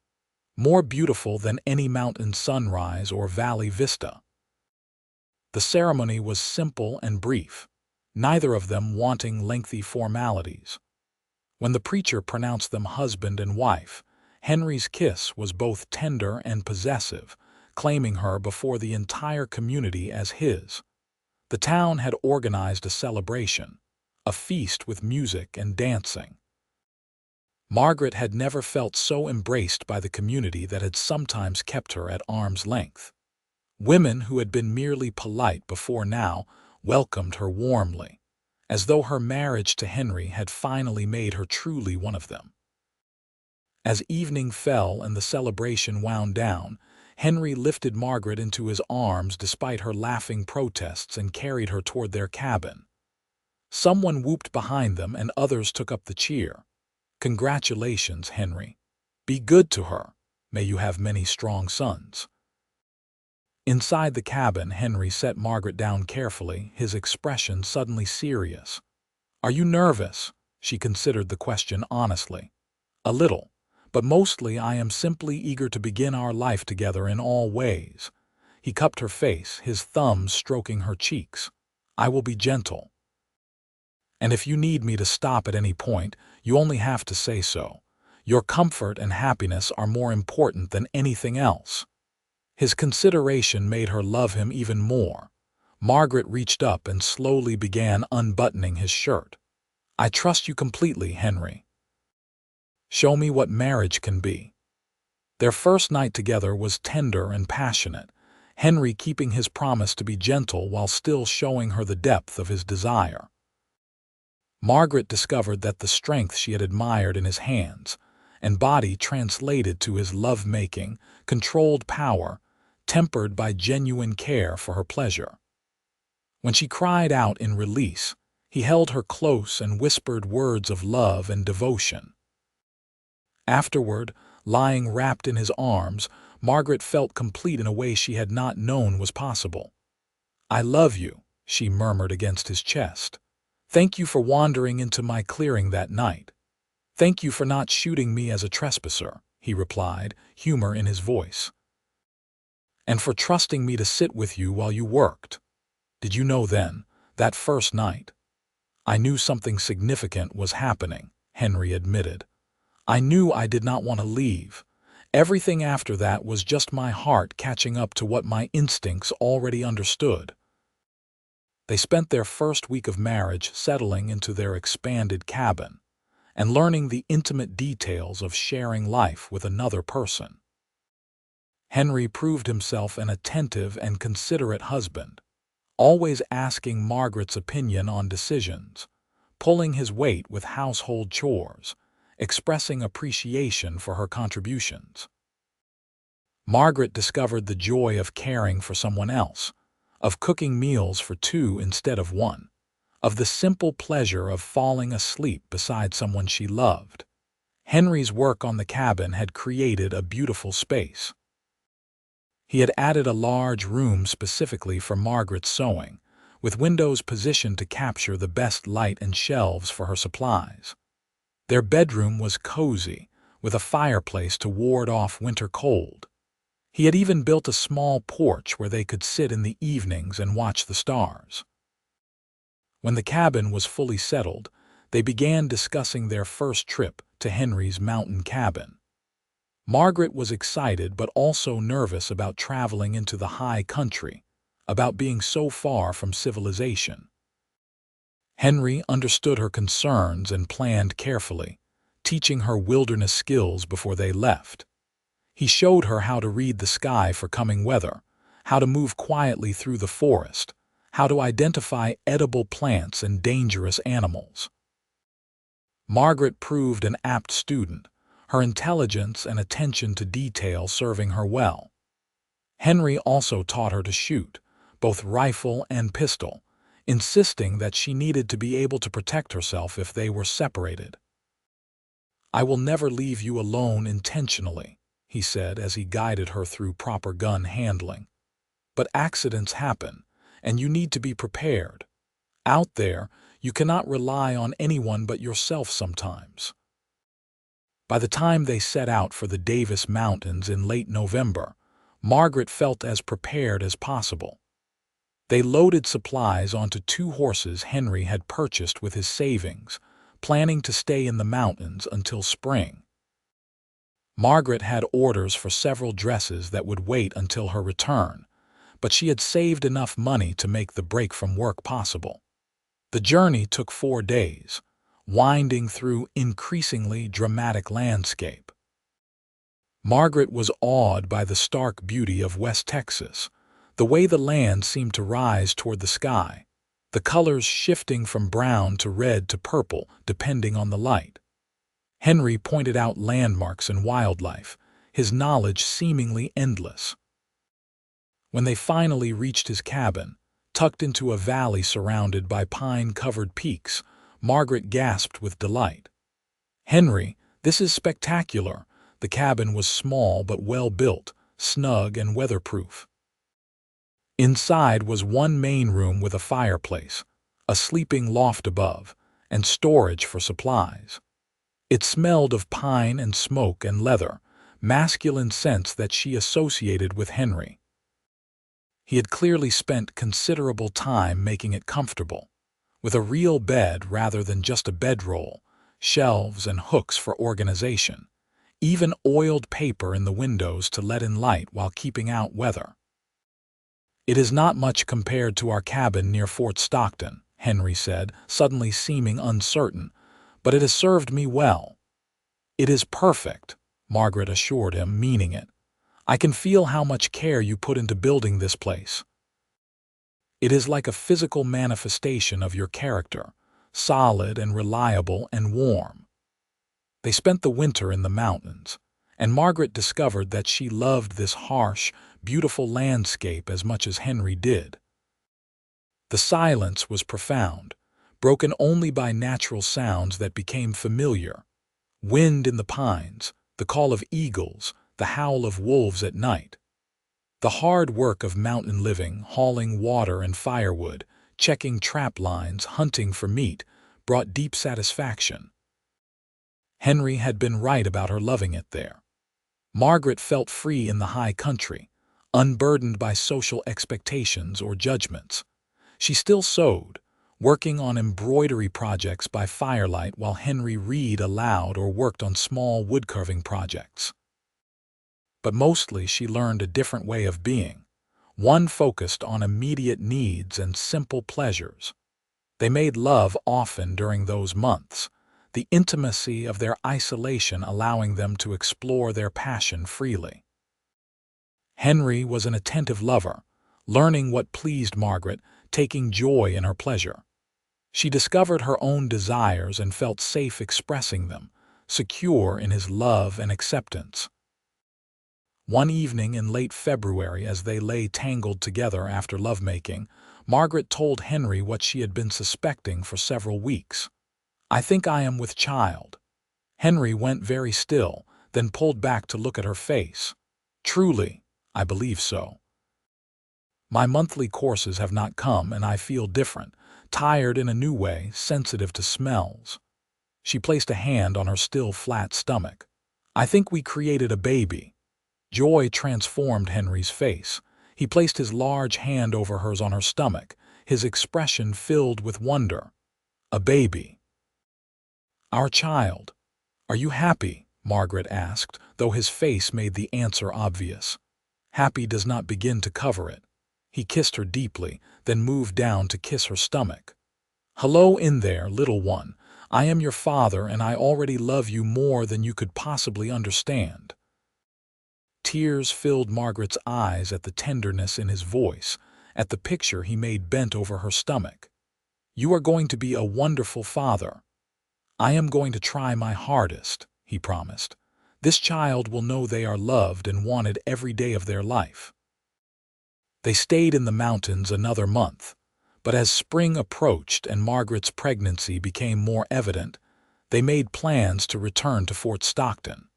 "More beautiful than any mountain sunrise or valley vista." The ceremony was simple and brief, neither of them wanting lengthy formalities. When the preacher pronounced them husband and wife, Henry's kiss was both tender and possessive, claiming her before the entire community as his. The town had organized a celebration, a feast with music and dancing. Margaret had never felt so embraced by the community that had sometimes kept her at arm's length. Women who had been merely polite before now welcomed her warmly, as though her marriage to Henry had finally made her truly one of them. As evening fell and the celebration wound down, Henry lifted Margaret into his arms despite her laughing protests and carried her toward their cabin. Someone whooped behind them and others took up the cheer. "Congratulations, Henry. Be good to her. May you have many strong sons." Inside the cabin, Henry set Margaret down carefully, his expression suddenly serious. "Are you nervous?" She considered the question honestly. "A little. But mostly I am simply eager to begin our life together in all ways." He cupped her face, his thumbs stroking her cheeks. "I will be gentle. And if you need me to stop at any point, you only have to say so. Your comfort and happiness are more important than anything else." His consideration made her love him even more. Margaret reached up and slowly began unbuttoning his shirt. "I trust you completely, Henry. Show me what marriage can be." Their first night together was tender and passionate, Henry keeping his promise to be gentle while still showing her the depth of his desire. Margaret discovered that the strength she had admired in his hands and body translated to his love-making, controlled power, tempered by genuine care for her pleasure. When she cried out in release, he held her close and whispered words of love and devotion. Afterward, lying wrapped in his arms, Margaret felt complete in a way she had not known was possible. "I love you," she murmured against his chest. "Thank you for wandering into my clearing that night." "Thank you for not shooting me as a trespasser," he replied, humor in his voice. "And for trusting me to sit with you while you worked." "Did you know then, that first night?" "I knew something significant was happening," Henry admitted. "I knew I did not want to leave. Everything after that was just my heart catching up to what my instincts already understood." They spent their first week of marriage settling into their expanded cabin and learning the intimate details of sharing life with another person. Henry proved himself an attentive and considerate husband, always asking Margaret's opinion on decisions, pulling his weight with household chores, expressing appreciation for her contributions. Margaret discovered the joy of caring for someone else, of cooking meals for two instead of one, of the simple pleasure of falling asleep beside someone she loved. Henry's work on the cabin had created a beautiful space. He had added a large room specifically for Margaret's sewing, with windows positioned to capture the best light and shelves for her supplies. Their bedroom was cozy, with a fireplace to ward off winter cold. He had even built a small porch where they could sit in the evenings and watch the stars. When the cabin was fully settled, they began discussing their first trip to Henry's mountain cabin. Margaret was excited but also nervous about traveling into the high country, about being so far from civilization. Henry understood her concerns and planned carefully, teaching her wilderness skills before they left. He showed her how to read the sky for coming weather, how to move quietly through the forest, how to identify edible plants and dangerous animals. Margaret proved an apt student, her intelligence and attention to detail serving her well. Henry also taught her to shoot, both rifle and pistol, insisting that she needed to be able to protect herself if they were separated. "I will never leave you alone intentionally," he said as he guided her through proper gun handling. "But accidents happen, and you need to be prepared. Out there, you cannot rely on anyone but yourself sometimes." By the time they set out for the Davis Mountains in late November, Margaret felt as prepared as possible. They loaded supplies onto 2 horses Henry had purchased with his savings, planning to stay in the mountains until spring. Margaret had orders for several dresses that would wait until her return, but she had saved enough money to make the break from work possible. The journey took 4 days, winding through increasingly dramatic landscape. Margaret was awed by the stark beauty of West Texas, the way the land seemed to rise toward the sky, the colors shifting from brown to red to purple depending on the light. Henry pointed out landmarks and wildlife, his knowledge seemingly endless. When they finally reached his cabin, tucked into a valley surrounded by pine-covered peaks, Margaret gasped with delight. "Henry, this is spectacular." The cabin was small but well-built, snug and weatherproof. Inside was one main room with a fireplace, a sleeping loft above, and storage for supplies. It smelled of pine and smoke and leather, masculine scents that she associated with Henry. He had clearly spent considerable time making it comfortable, with a real bed rather than just a bedroll, shelves and hooks for organization, even oiled paper in the windows to let in light while keeping out weather. "It is not much compared to our cabin near Fort Stockton," Henry said, suddenly seeming uncertain, "but it has served me well." "It is perfect," Margaret assured him, meaning it. "I can feel how much care you put into building this place. It is like a physical manifestation of your character, solid and reliable and warm." They spent the winter in the mountains, and Margaret discovered that she loved this harsh, beautiful landscape as much as Henry did. The silence was profound, broken only by natural sounds that became familiar: wind in the pines, the call of eagles, the howl of wolves at night. The hard work of mountain living, hauling water and firewood, checking trap lines, hunting for meat, brought deep satisfaction. Henry had been right about her loving it there. Margaret felt free in the high country, unburdened by social expectations or judgments. She still sewed, working on embroidery projects by firelight while Henry read aloud or worked on small woodcarving projects. But mostly she learned a different way of being, one focused on immediate needs and simple pleasures. They made love often during those months, the intimacy of their isolation allowing them to explore their passion freely. Henry was an attentive lover, learning what pleased Margaret, taking joy in her pleasure. She discovered her own desires and felt safe expressing them, secure in his love and acceptance. One evening in late February, as they lay tangled together after lovemaking, Margaret told Henry what she had been suspecting for several weeks. "I think I am with child." Henry went very still, then pulled back to look at her face. "Truly, I believe so. My monthly courses have not come, and I feel different, tired in a new way, sensitive to smells." She placed a hand on her still flat stomach. "I think we created a baby." Joy transformed Henry's face. He placed his large hand over hers on her stomach, his expression filled with wonder. "A baby. Our child. Are you happy?" Margaret asked, though his face made the answer obvious. Happy does not begin to cover it. He kissed her deeply, then moved down to kiss her stomach. "Hello in there, little one. I am your father, and I already love you more than you could possibly understand." Tears filled Margaret's eyes at the tenderness in his voice, at the picture he made bent over her stomach. "You are going to be a wonderful father." "I am going to try my hardest," he promised. "This child will know they are loved and wanted every day of their life." They stayed in the mountains another month, but as spring approached and Margaret's pregnancy became more evident, they made plans to return to Fort Stockton.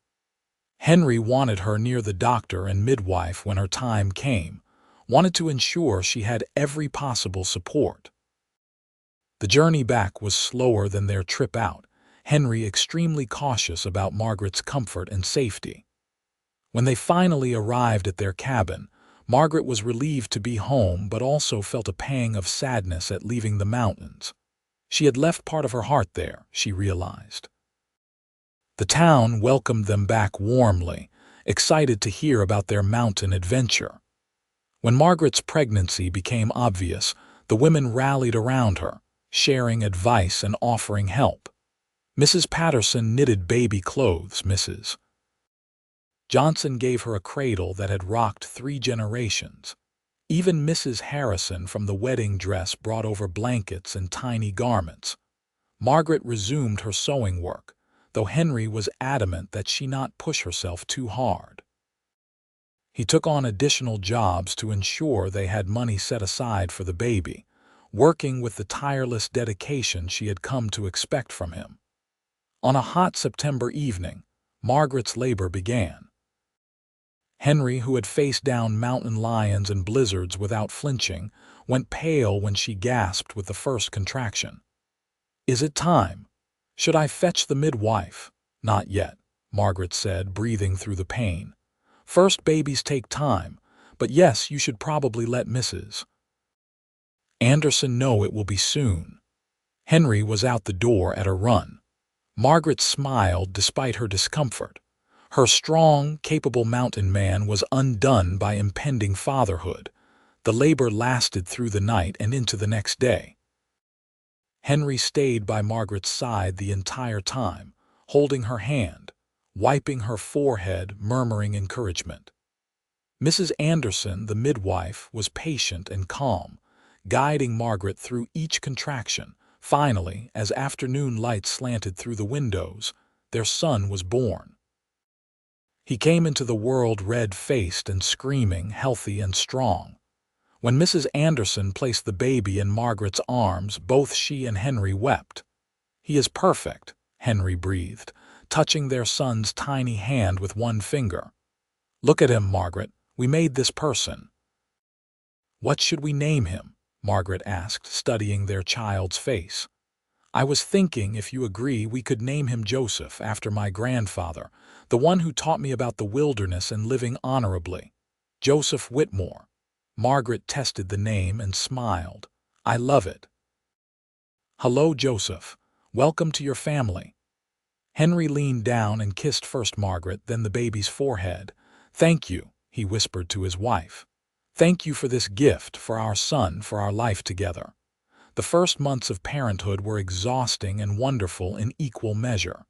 Henry wanted her near the doctor and midwife when her time came, wanted to ensure she had every possible support. The journey back was slower than their trip out, Henry extremely cautious about Margaret's comfort and safety. When they finally arrived at their cabin, Margaret was relieved to be home but also felt a pang of sadness at leaving the mountains. She had left part of her heart there, she realized. The town welcomed them back warmly, excited to hear about their mountain adventure. When Margaret's pregnancy became obvious, the women rallied around her, sharing advice and offering help. Mrs. Patterson knitted baby clothes, Mrs. Johnson gave her a cradle that had rocked 3 generations. Even Mrs. Harrison from the wedding dress brought over blankets and tiny garments. Margaret resumed her sewing work, though Henry was adamant that she not push herself too hard. He took on additional jobs to ensure they had money set aside for the baby, working with the tireless dedication she had come to expect from him. On a hot September evening, Margaret's labor began. Henry, who had faced down mountain lions and blizzards without flinching, went pale when she gasped with the first contraction. "Is it time? Should I fetch the midwife?" "Not yet," Margaret said, breathing through the pain. "First babies take time, but yes, you should probably let Mrs. Anderson know it will be soon." Henry was out the door at a run. Margaret smiled despite her discomfort. Her strong, capable mountain man was undone by impending fatherhood. The labor lasted through the night and into the next day. Henry stayed by Margaret's side the entire time, holding her hand, wiping her forehead, murmuring encouragement. Mrs. Anderson, the midwife, was patient and calm, guiding Margaret through each contraction. Finally, as afternoon light slanted through the windows, their son was born. He came into the world red-faced and screaming, healthy and strong. When Mrs. Anderson placed the baby in Margaret's arms, both she and Henry wept. "He is perfect," Henry breathed, touching their son's tiny hand with one finger. "Look at him, Margaret. We made this person." "What should we name him?" Margaret asked, studying their child's face. "I was thinking, if you agree, we could name him Joseph, after my grandfather, the one who taught me about the wilderness and living honorably. Joseph Whitmore." Margaret tested the name and smiled. "I love it." "Hello, Joseph. Welcome to your family." Henry leaned down and kissed first Margaret, then the baby's forehead. "Thank you," he whispered to his wife. "Thank you for this gift, for our son, for our life together." The first months of parenthood were exhausting and wonderful in equal measure.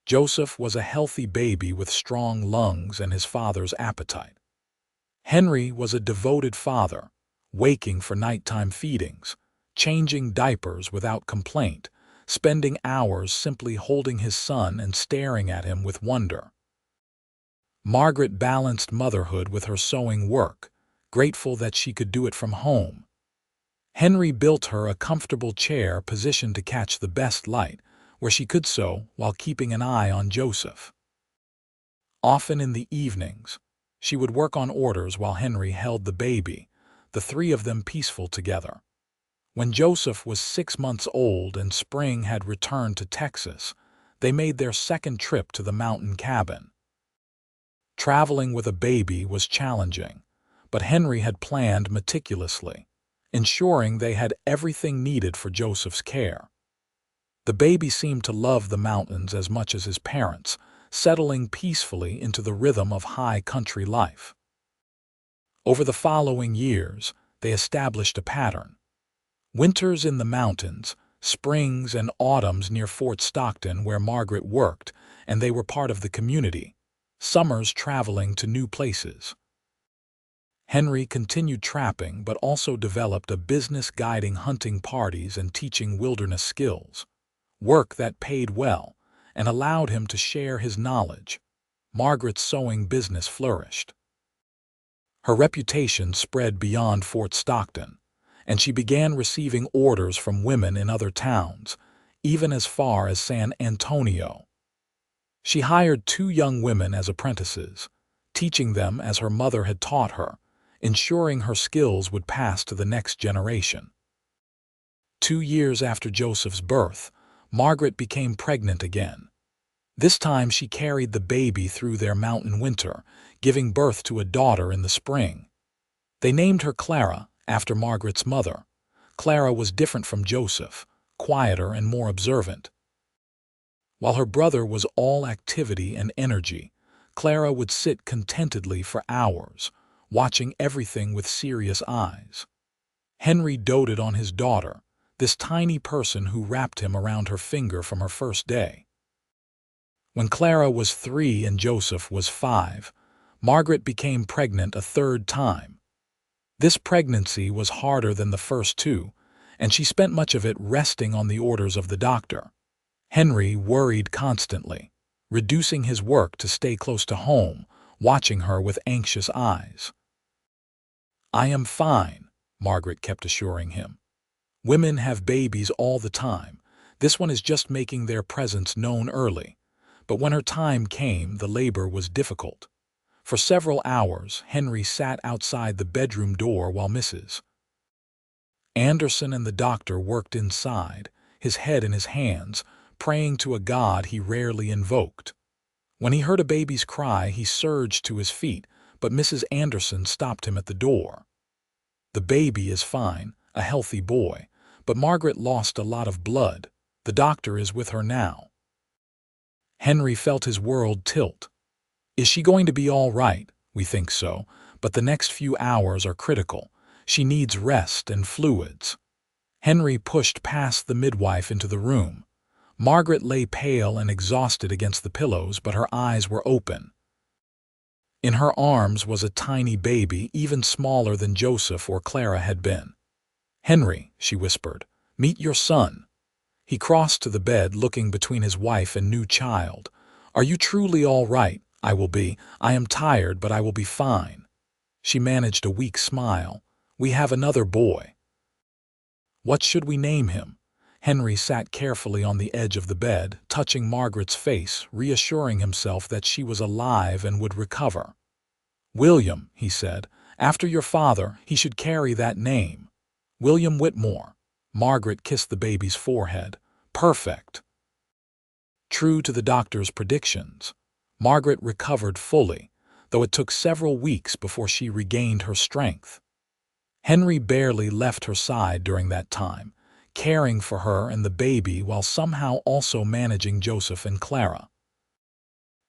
Joseph was a healthy baby with strong lungs and his father's appetite. Henry was a devoted father, waking for nighttime feedings, changing diapers without complaint, spending hours simply holding his son and staring at him with wonder. Margaret balanced motherhood with her sewing work, grateful that she could do it from home. Henry built her a comfortable chair positioned to catch the best light, where she could sew while keeping an eye on Joseph. Often in the evenings, she would work on orders while Henry held the baby, the three of them peaceful together. When Joseph was 6 months old and spring had returned to Texas, they made their second trip to the mountain cabin. Traveling with a baby was challenging, but Henry had planned meticulously, ensuring they had everything needed for Joseph's care. The baby seemed to love the mountains as much as his parents, settling peacefully into the rhythm of high country life. Over the following years, they established a pattern. Winters in the mountains, springs and autumns near Fort Stockton where Margaret worked, and they were part of the community, summers traveling to new places. Henry continued trapping but also developed a business guiding hunting parties and teaching wilderness skills, work that paid well and allowed him to share his knowledge. Margaret's sewing business flourished. Her reputation spread beyond Fort Stockton, and she began receiving orders from women in other towns, even as far as San Antonio. She hired 2 young women as apprentices, teaching them as her mother had taught her, ensuring her skills would pass to the next generation. 2 years after Joseph's birth, Margaret became pregnant again. This time she carried the baby through their mountain winter, giving birth to a daughter in the spring. They named her Clara, after Margaret's mother. Clara was different from Joseph, quieter and more observant. While her brother was all activity and energy, Clara would sit contentedly for hours, watching everything with serious eyes. Henry doted on his daughter, this tiny person who wrapped him around her finger from her first day. When Clara was 3 and Joseph was 5, Margaret became pregnant a 3rd time. This pregnancy was harder than the first 2, and she spent much of it resting on the orders of the doctor. Henry worried constantly, reducing his work to stay close to home, watching her with anxious eyes. "I am fine," Margaret kept assuring him. "Women have babies all the time. This one is just making their presence known early." But when her time came, the labor was difficult. For several hours, Henry sat outside the bedroom door while Mrs. Anderson and the doctor worked inside, his head in his hands, praying to a God he rarely invoked. When he heard a baby's cry, he surged to his feet, but Mrs. Anderson stopped him at the door. "The baby is fine, a healthy boy, but Margaret lost a lot of blood. The doctor is with her now." Henry felt his world tilt. "Is she going to be all right?" "We think so, but the next few hours are critical. She needs rest and fluids." Henry pushed past the midwife into the room. Margaret lay pale and exhausted against the pillows, but her eyes were open. In her arms was a tiny baby, even smaller than Joseph or Clara had been. "Henry," she whispered, "meet your son." He crossed to the bed, looking between his wife and new child. "Are you truly all right?" "I will be. I am tired, but I will be fine." She managed a weak smile. "We have another boy." "What should we name him?" Henry sat carefully on the edge of the bed, touching Margaret's face, reassuring himself that she was alive and would recover. "William," he said. "After your father, he should carry that name. William Whitmore." Margaret kissed the baby's forehead. "Perfect." True to the doctor's predictions, Margaret recovered fully, though it took several weeks before she regained her strength. Henry barely left her side during that time, caring for her and the baby while somehow also managing Joseph and Clara.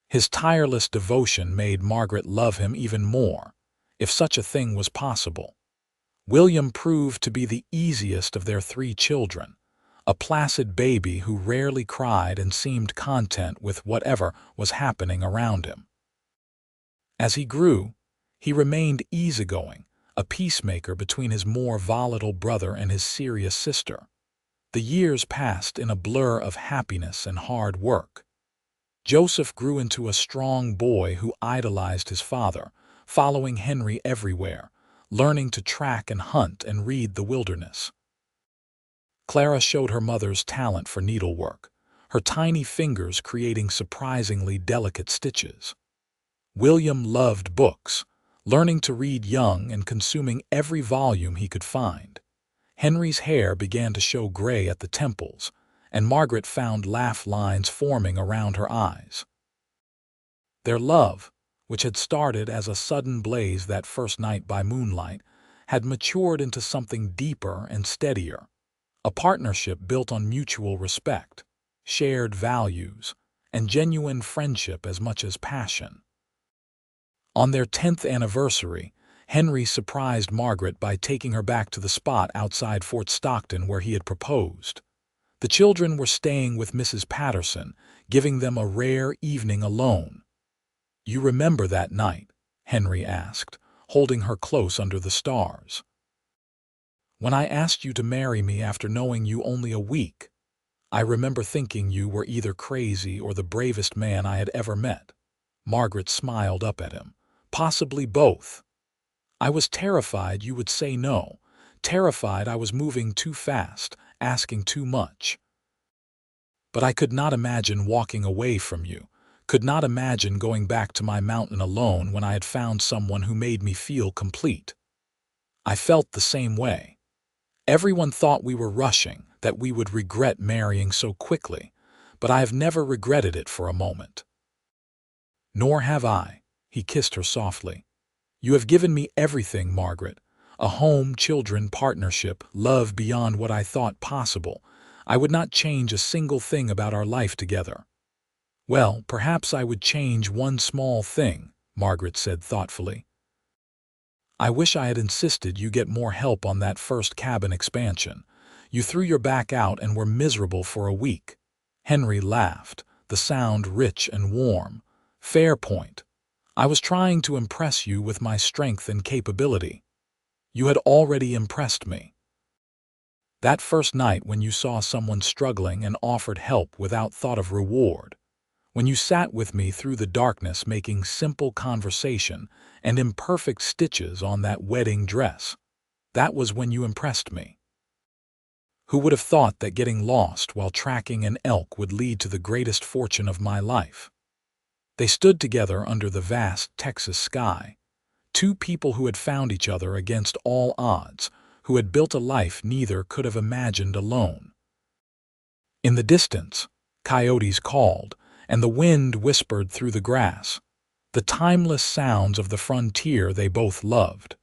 His tireless devotion made Margaret love him even more, if such a thing was possible. William proved to be the easiest of their 3 children, a placid baby who rarely cried and seemed content with whatever was happening around him. As he grew, He remained easygoing, a peacemaker between his more volatile brother and his serious sister. The years passed in a blur of happiness and hard work. Joseph grew into a strong boy who idolized his father, following Henry everywhere, learning to track and hunt and read the wilderness. Clara showed her mother's talent for needlework, her tiny fingers creating surprisingly delicate stitches. William loved books, learning to read young and consuming every volume he could find. Henry's hair began to show gray at the temples, and Margaret found laugh lines forming around her eyes. Their love, which had started as a sudden blaze that first night by moonlight, had matured into something deeper and steadier, a partnership built on mutual respect, shared values, and genuine friendship as much as passion. On their 10th anniversary, Henry surprised Margaret by taking her back to the spot outside Fort Stockton where he had proposed. The children were staying with Mrs. Patterson, giving them a rare evening alone. "You remember that night?" Henry asked, holding her close under the stars. "When I asked you to marry me after knowing you only a week, I remember thinking you were either crazy or the bravest man I had ever met." Margaret smiled up at him. "Possibly both. I was terrified you would say no, terrified I was moving too fast, asking too much. But I could not imagine walking away from you, could not imagine going back to my mountain alone when I had found someone who made me feel complete." I felt the same way. Everyone thought we were rushing, that we would regret marrying so quickly, but I have never regretted it for a moment. "Nor have I." He kissed her softly. "You have given me everything, Margaret. A home, children, partnership, love beyond what I thought possible. I would not change a single thing about our life together." "Well, perhaps I would change one small thing," Margaret said thoughtfully. "I wish I had insisted you get more help on that first cabin expansion. You threw your back out and were miserable for a week." Henry laughed, the sound rich and warm. "Fair point. I was trying to impress you with my strength and capability. You had already impressed me. That first night when you saw someone struggling and offered help without thought of reward. When you sat with me through the darkness making simple conversation and imperfect stitches on that wedding dress. That was when you impressed me. Who would have thought that getting lost while tracking an elk would lead to the greatest fortune of my life?" They stood together under the vast Texas sky, two people who had found each other against all odds, who had built a life neither could have imagined alone. In the distance, coyotes called, and the wind whispered through the grass, the timeless sounds of the frontier they both loved.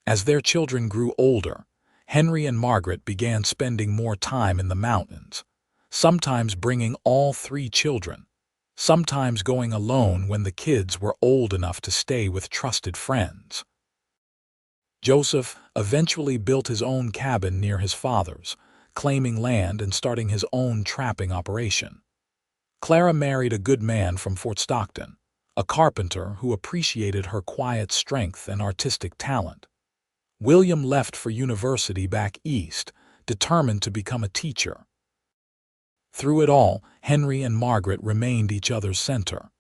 As their children grew older, Henry and Margaret began spending more time in the mountains, sometimes bringing all three children, sometimes going alone when the kids were old enough to stay with trusted friends. Joseph eventually built his own cabin near his father's, claiming land and starting his own trapping operation. Clara married a good man from Fort Stockton, a carpenter who appreciated her quiet strength and artistic talent. William left for university back east, determined to become a teacher. Through it all, Henry and Margaret remained each other's center.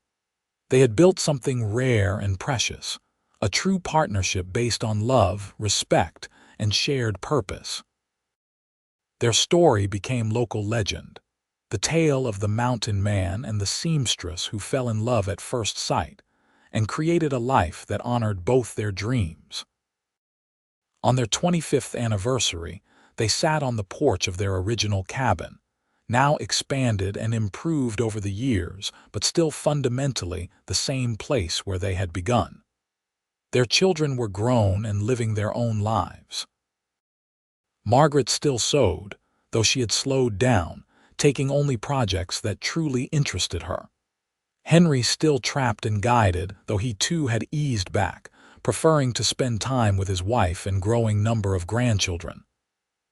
They had built something rare and precious, a true partnership based on love, respect, and shared purpose. Their story became local legend, the tale of the mountain man and the seamstress who fell in love at first sight and created a life that honored both their dreams. On their 25th anniversary, they sat on the porch of their original cabin, now expanded and improved over the years, but still fundamentally the same place where they had begun. Their children were grown and living their own lives. Margaret still sewed, though she had slowed down, taking only projects that truly interested her. Henry still trapped and guided, though he too had eased back, preferring to spend time with his wife and growing number of grandchildren.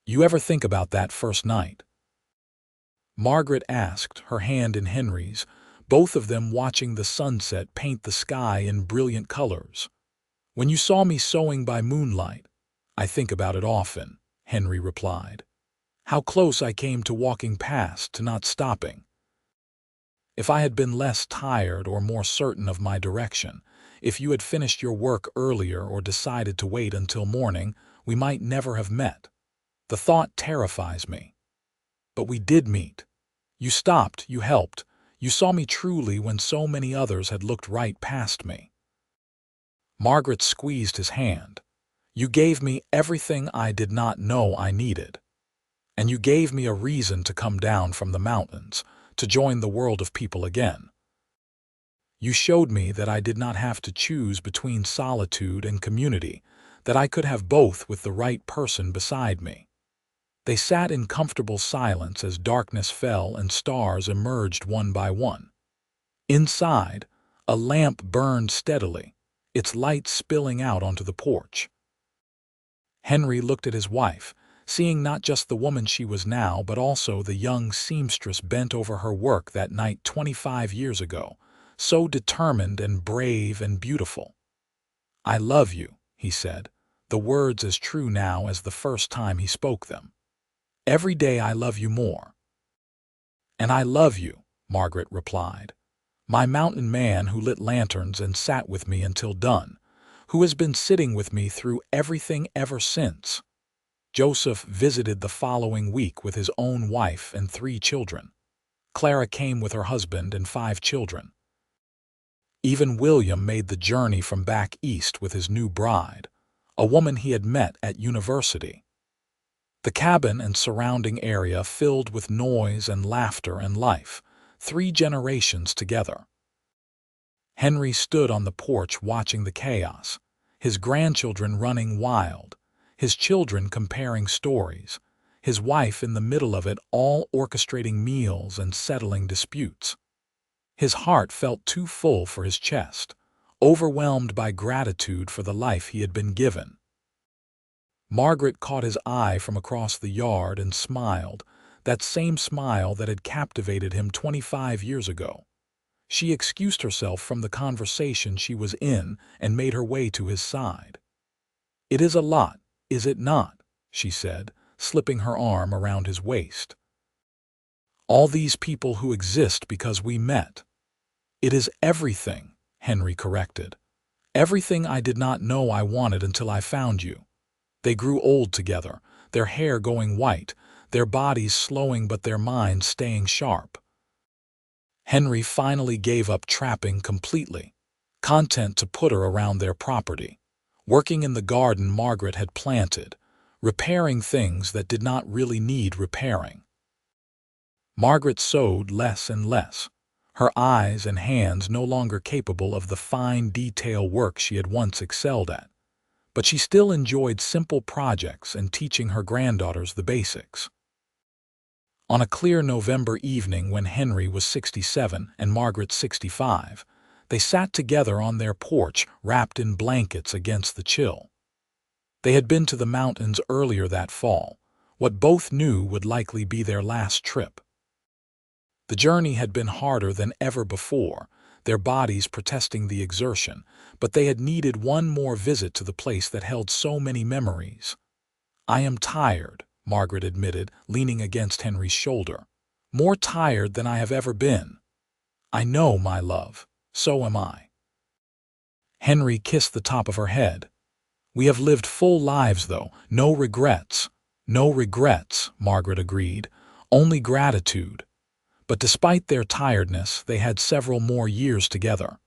"You ever think about that first night?" Margaret asked, her hand in Henry's, both of them watching the sunset paint the sky in brilliant colors. When you saw me sewing by moonlight, I think about it often, Henry replied. How close I came to walking past, to not stopping. If I had been less tired or more certain of my direction, if you had finished your work earlier or decided to wait until morning, we might never have met. The thought terrifies me. But we did meet. You stopped, you helped, you saw me truly when so many others had looked right past me. Margaret squeezed his hand. You gave me everything I did not know I needed. And you gave me a reason to come down from the mountains, to join the world of people again. You showed me that I did not have to choose between solitude and community, that I could have both with the right person beside me. They sat in comfortable silence as darkness fell and stars emerged one by one. Inside, a lamp burned steadily, its light spilling out onto the porch. Henry looked at his wife, seeing not just the woman she was now, but also the young seamstress bent over her work that night 25 years ago, so determined and brave and beautiful. I love you, he said, the words as true now as the first time he spoke them. Every day I love you more. And I love you, Margaret replied. My mountain man who lit lanterns and sat with me until done, who has been sitting with me through everything ever since. Joseph visited the following week with his own wife and 3 children. Clara came with her husband and 5 children. Even William made the journey from back east with his new bride, a woman he had met at university. The cabin and surrounding area filled with noise and laughter and life, 3 generations together. Henry stood on the porch watching the chaos, his grandchildren running wild, his children comparing stories, his wife in the middle of it all orchestrating meals and settling disputes. His heart felt too full for his chest, overwhelmed by gratitude for the life he had been given. Margaret caught his eye from across the yard and smiled, that same smile that had captivated him 25 years ago. She excused herself from the conversation she was in and made her way to his side. It is a lot, is it not? She said, slipping her arm around his waist. All these people who exist because we met. It is everything, Henry corrected. Everything I did not know I wanted until I found you. They grew old together, their hair going white, their bodies slowing but their minds staying sharp. Henry finally gave up trapping completely, content to put her around their property, working in the garden Margaret had planted, repairing things that did not really need repairing. Margaret sewed less and less, her eyes and hands no longer capable of the fine detail work she had once excelled at, but she still enjoyed simple projects and teaching her granddaughters the basics. On a clear November evening when Henry was 67 and Margaret 65, they sat together on their porch wrapped in blankets against the chill. They had been to the mountains earlier that fall, what both knew would likely be their last trip. The journey had been harder than ever before, their bodies protesting the exertion, but they had needed one more visit to the place that held so many memories. I am tired, Margaret admitted, leaning against Henry's shoulder. More tired than I have ever been. I know, my love, so am I. Henry kissed the top of her head. We have lived full lives, though, no regrets. No regrets, Margaret agreed, only gratitude. But despite their tiredness, they had several more years together.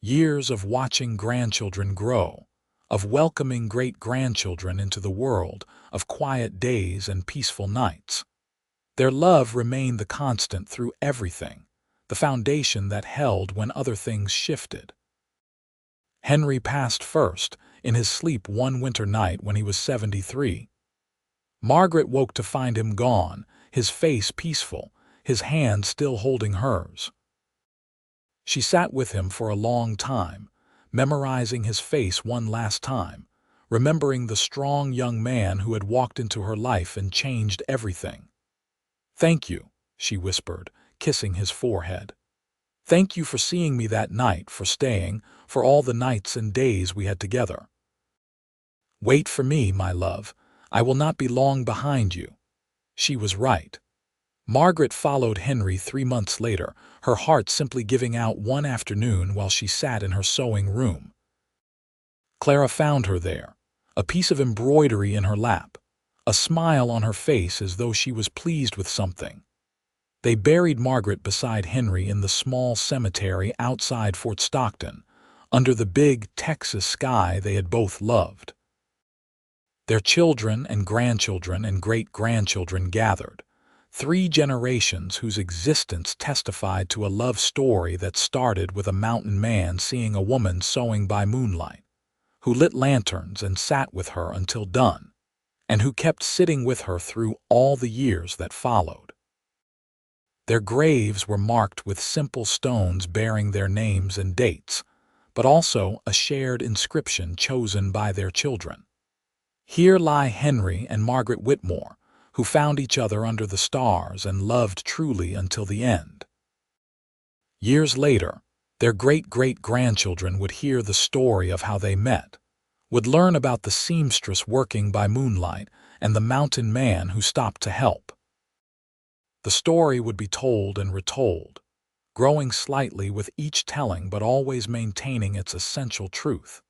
Years of watching grandchildren grow, of welcoming great-grandchildren into the world, of quiet days and peaceful nights. Their love remained the constant through everything, the foundation that held when other things shifted. Henry passed first, in his sleep one winter night when he was 73. Margaret woke to find him gone, his face peaceful, his hand still holding hers. She sat with him for a long time, memorizing his face one last time, remembering the strong young man who had walked into her life and changed everything. Thank you, she whispered, kissing his forehead. Thank you for seeing me that night, for staying, for all the nights and days we had together. Wait for me, my love. I will not be long behind you." She was right. Margaret followed Henry 3 months later, her heart simply giving out one afternoon while she sat in her sewing room. Clara found her there, a piece of embroidery in her lap, a smile on her face as though she was pleased with something. They buried Margaret beside Henry in the small cemetery outside Fort Stockton, under the big Texas sky they had both loved. Their children and grandchildren and great-grandchildren gathered, 3 generations whose existence testified to a love story that started with a mountain man seeing a woman sewing by moonlight, who lit lanterns and sat with her until done, and who kept sitting with her through all the years that followed. Their graves were marked with simple stones bearing their names and dates, but also a shared inscription chosen by their children. Here lie Henry and Margaret Whitmore, who found each other under the stars and loved truly until the end. Years later, their great-great-grandchildren would hear the story of how they met, would learn about the seamstress working by moonlight and the mountain man who stopped to help. The story would be told and retold, growing slightly with each telling but always maintaining its essential truth.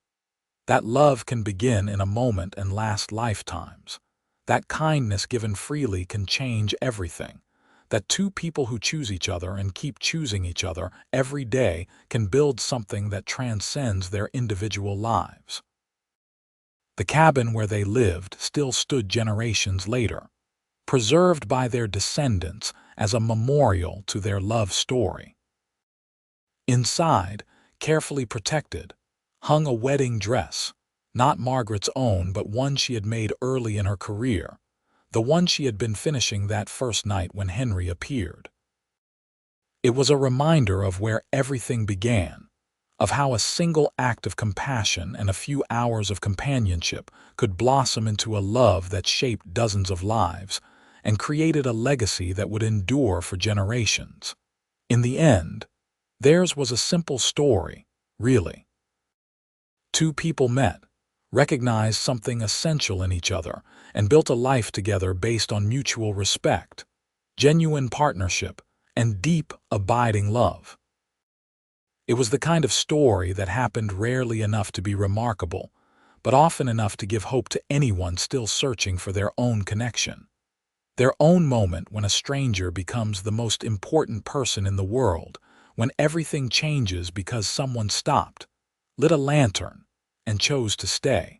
That love can begin in a moment and last lifetimes. That kindness given freely can change everything. That 2 people who choose each other and keep choosing each other every day can build something that transcends their individual lives. The cabin where they lived still stood generations later, preserved by their descendants as a memorial to their love story. Inside, carefully protected, hung a wedding dress, not Margaret's own but one she had made early in her career, the one she had been finishing that first night when Henry appeared. It was a reminder of where everything began, of how a single act of compassion and a few hours of companionship could blossom into a love that shaped dozens of lives and created a legacy that would endure for generations. In the end, theirs was a simple story, really. 2 people met, recognized something essential in each other, and built a life together based on mutual respect, genuine partnership, and deep, abiding love. It was the kind of story that happened rarely enough to be remarkable, but often enough to give hope to anyone still searching for their own connection. Their own moment when a stranger becomes the most important person in the world, when everything changes because someone stopped, lit a lantern, and chose to stay.